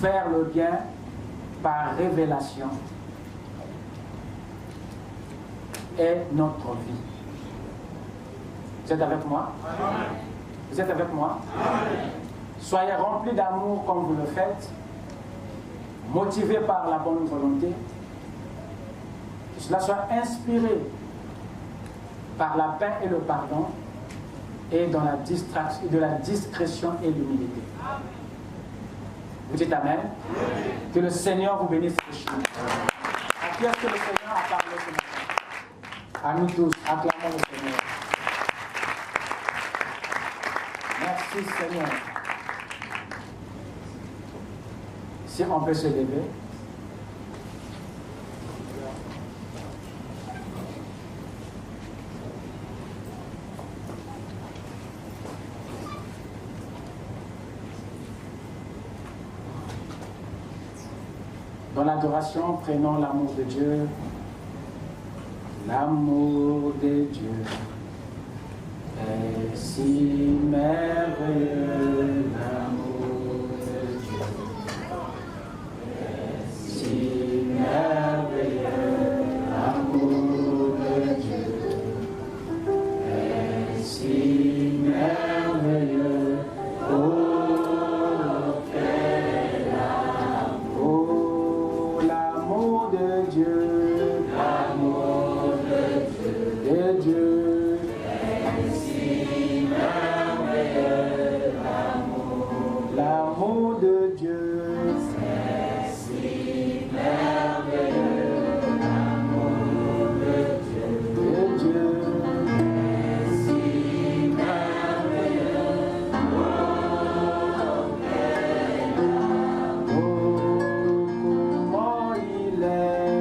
Faire le bien par révélation est notre vie. Vous êtes avec moi? Amen. Vous êtes avec moi? Amen. Soyez remplis d'amour comme vous le faites, motivés par la bonne volonté, que cela soit inspiré par la paix et le pardon, et dans de la discrétion et l'humilité. Vous dites Amen? Que le Seigneur vous bénisse richement. À qui est-ce que le Seigneur a parlé ce matin? À nous tous, acclamons le Seigneur. Merci Seigneur. Si on peut se lever. Dans l'adoration, prenons l'amour de Dieu. L'amour de Dieu est si merveilleux. L'amour de Dieu est si merveilleux. L'amour de Dieu est si merveilleux. Oh, quel amour! L'amour de Dieu. Dieu est si merveilleux, l'amour de Dieu est si merveilleux, l'amour de Dieu est si merveilleux, oh, quel amour, comment il est.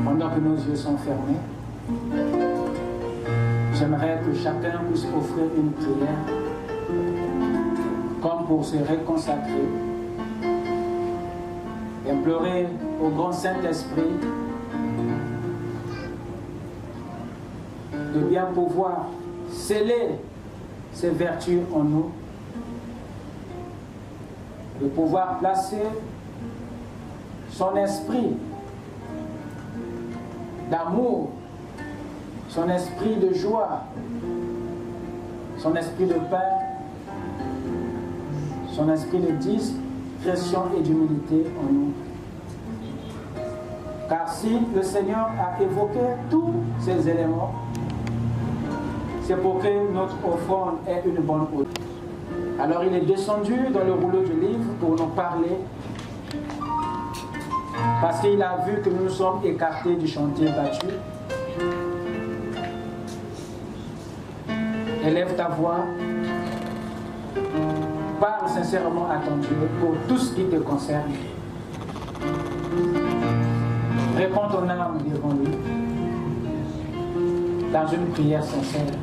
Pendant que nos yeux sont fermés, j'aimerais que chacun puisse offrir une prière comme pour se réconsacrer, implorer au grand Saint-Esprit de bien pouvoir sceller ses vertus en nous, de pouvoir placer son esprit d'amour, son esprit de joie, son esprit de paix, son esprit de discrétion et d'humilité en nous. Car si le Seigneur a évoqué tous ces éléments, c'est pour que notre offrande ait une bonne odeur. Alors il est descendu dans le rouleau du livre pour nous parler, parce qu'il a vu que nous nous sommes écartés du chantier battu. Élève ta voix, parle sincèrement à ton Dieu pour tout ce qui te concerne. Réponds ton âme devant lui dans une prière sincère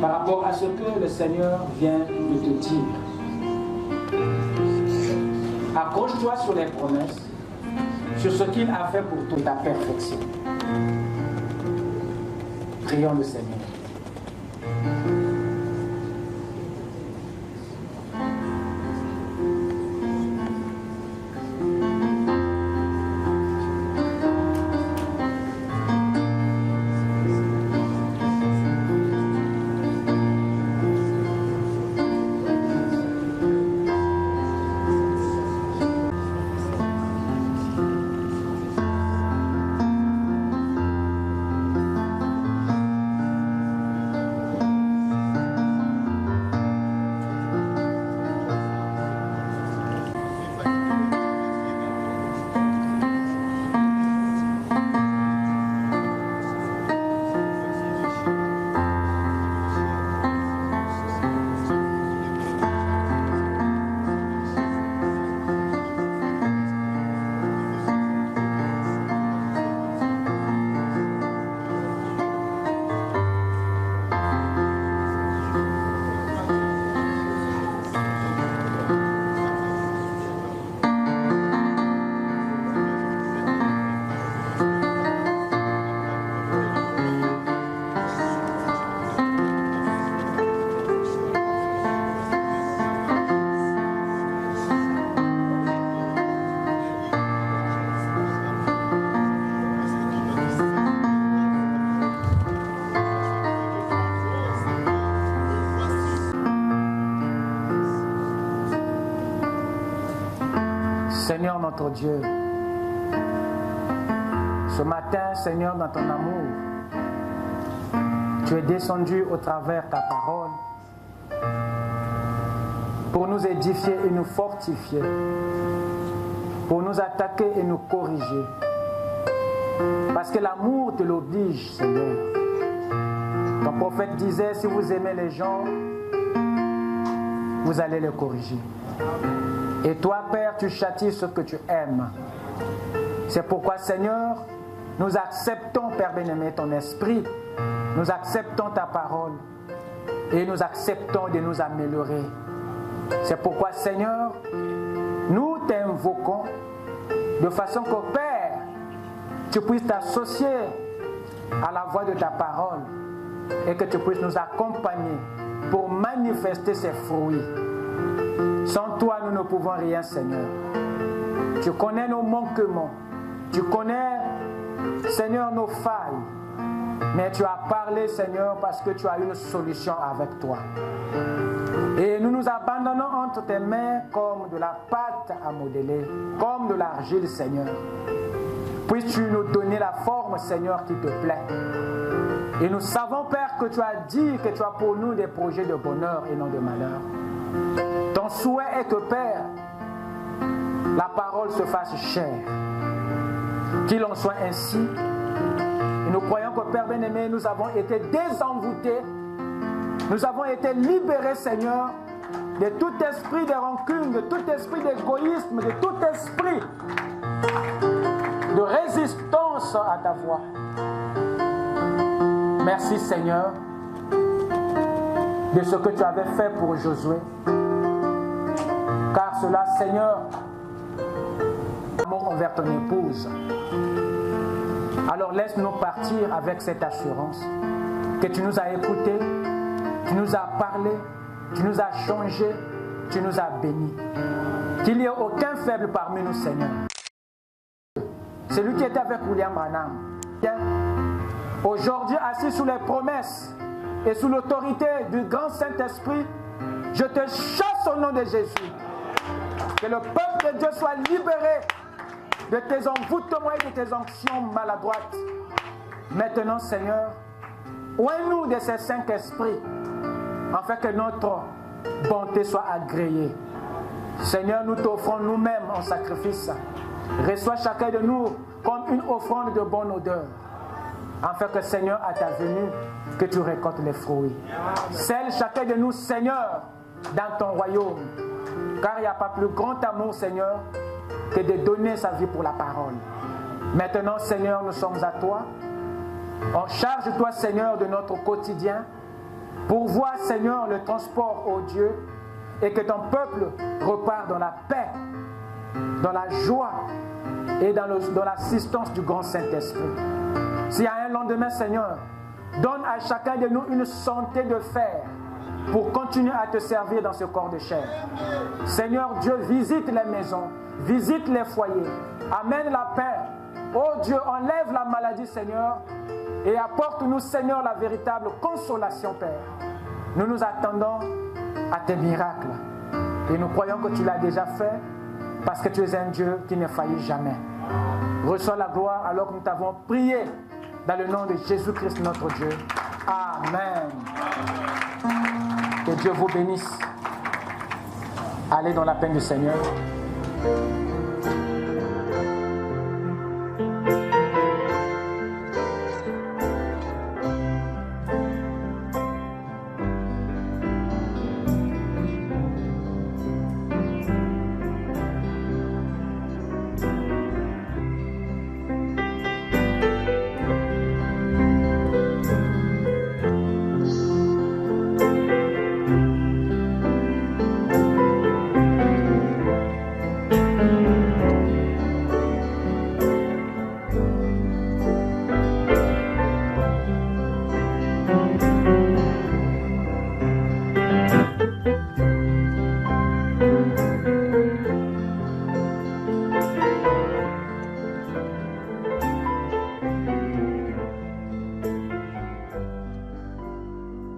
par rapport à ce que le Seigneur vient de te dire. Accroche-toi sur les promesses, sur ce qu'il a fait pour toute ta perfection. Prions le Seigneur. Seigneur notre Dieu, ce matin, Seigneur, dans ton amour, tu es descendu au travers ta parole pour nous édifier et nous fortifier, pour nous attaquer et nous corriger. Parce que l'amour te l'oblige, Seigneur. Ton prophète disait, si vous aimez les gens, vous allez les corriger. Et toi, Père, tu châties ce que tu aimes. C'est pourquoi, Seigneur, nous acceptons, Père bien-aimé, ton esprit. Nous acceptons ta parole. Et nous acceptons de nous améliorer. C'est pourquoi, Seigneur, nous t'invoquons de façon que, Père, tu puisses t'associer à la voix de ta parole et que tu puisses nous accompagner pour manifester ces fruits. Sans toi, nous ne pouvons rien, Seigneur. Tu connais nos manquements. Tu connais, Seigneur, nos failles. Mais tu as parlé, Seigneur, parce que tu as une solution avec toi. Et nous nous abandonnons entre tes mains comme de la pâte à modeler, comme de l'argile, Seigneur. Puisses-tu nous donner la forme, Seigneur, qui te plaît. Et nous savons, Père, que tu as dit que tu as pour nous des projets de bonheur et non de malheur. Ton souhait est que, Père, la parole se fasse chair. Qu'il en soit ainsi. Et nous croyons que, Père bien-aimé, nous avons été désenvoûtés. Nous avons été libérés, Seigneur, de tout esprit de rancune, de tout esprit d'égoïsme, de tout esprit de résistance obéissant à ta voix. Merci Seigneur de ce que tu avais fait pour Josué. Car cela, Seigneur, amour envers ton épouse. Alors laisse-nous partir avec cette assurance que tu nous as écoutés, tu nous as parlé, tu nous as changés, tu nous as bénis. Qu'il n'y ait aucun faible parmi nous, Seigneur. Celui qui était avec William Branham, aujourd'hui assis sous les promesses et sous l'autorité du grand Saint-Esprit, je te chasse au nom de Jésus. Que le peuple de Dieu soit libéré de tes envoûtements et de tes onctions maladroites. Maintenant, Seigneur, oins-nous de ces cinq esprits, afin que notre bonté soit agréée. Seigneur, nous t'offrons nous-mêmes en sacrifice. Reçois chacun de nous comme une offrande de bonne odeur, afin que, Seigneur, à ta venue, que tu récoltes les fruits. Scelle chacun de nous, Seigneur, dans ton royaume. Car il n'y a pas plus grand amour, Seigneur, que de donner sa vie pour la parole. Maintenant, Seigneur, nous sommes à toi. On charge-toi, Seigneur, de notre quotidien. Pourvois, Seigneur, le transport, ô Dieu, et que ton peuple repart dans la paix, dans la joie et dans l'assistance du grand Saint-Esprit. S'il y a un lendemain, Seigneur, donne à chacun de nous une santé de fer pour continuer à te servir dans ce corps de chair. Seigneur Dieu, visite les maisons, visite les foyers, amène la paix. Oh Dieu, enlève la maladie, Seigneur, et apporte-nous, Seigneur, la véritable consolation, Père. Nous nous attendons à tes miracles et nous croyons que tu l'as déjà fait parce que tu es un Dieu qui ne faillit jamais. Reçois la gloire alors que nous t'avons prié dans le nom de Jésus-Christ, notre Dieu. Amen. Que Dieu vous bénisse. Allez dans la paix du Seigneur.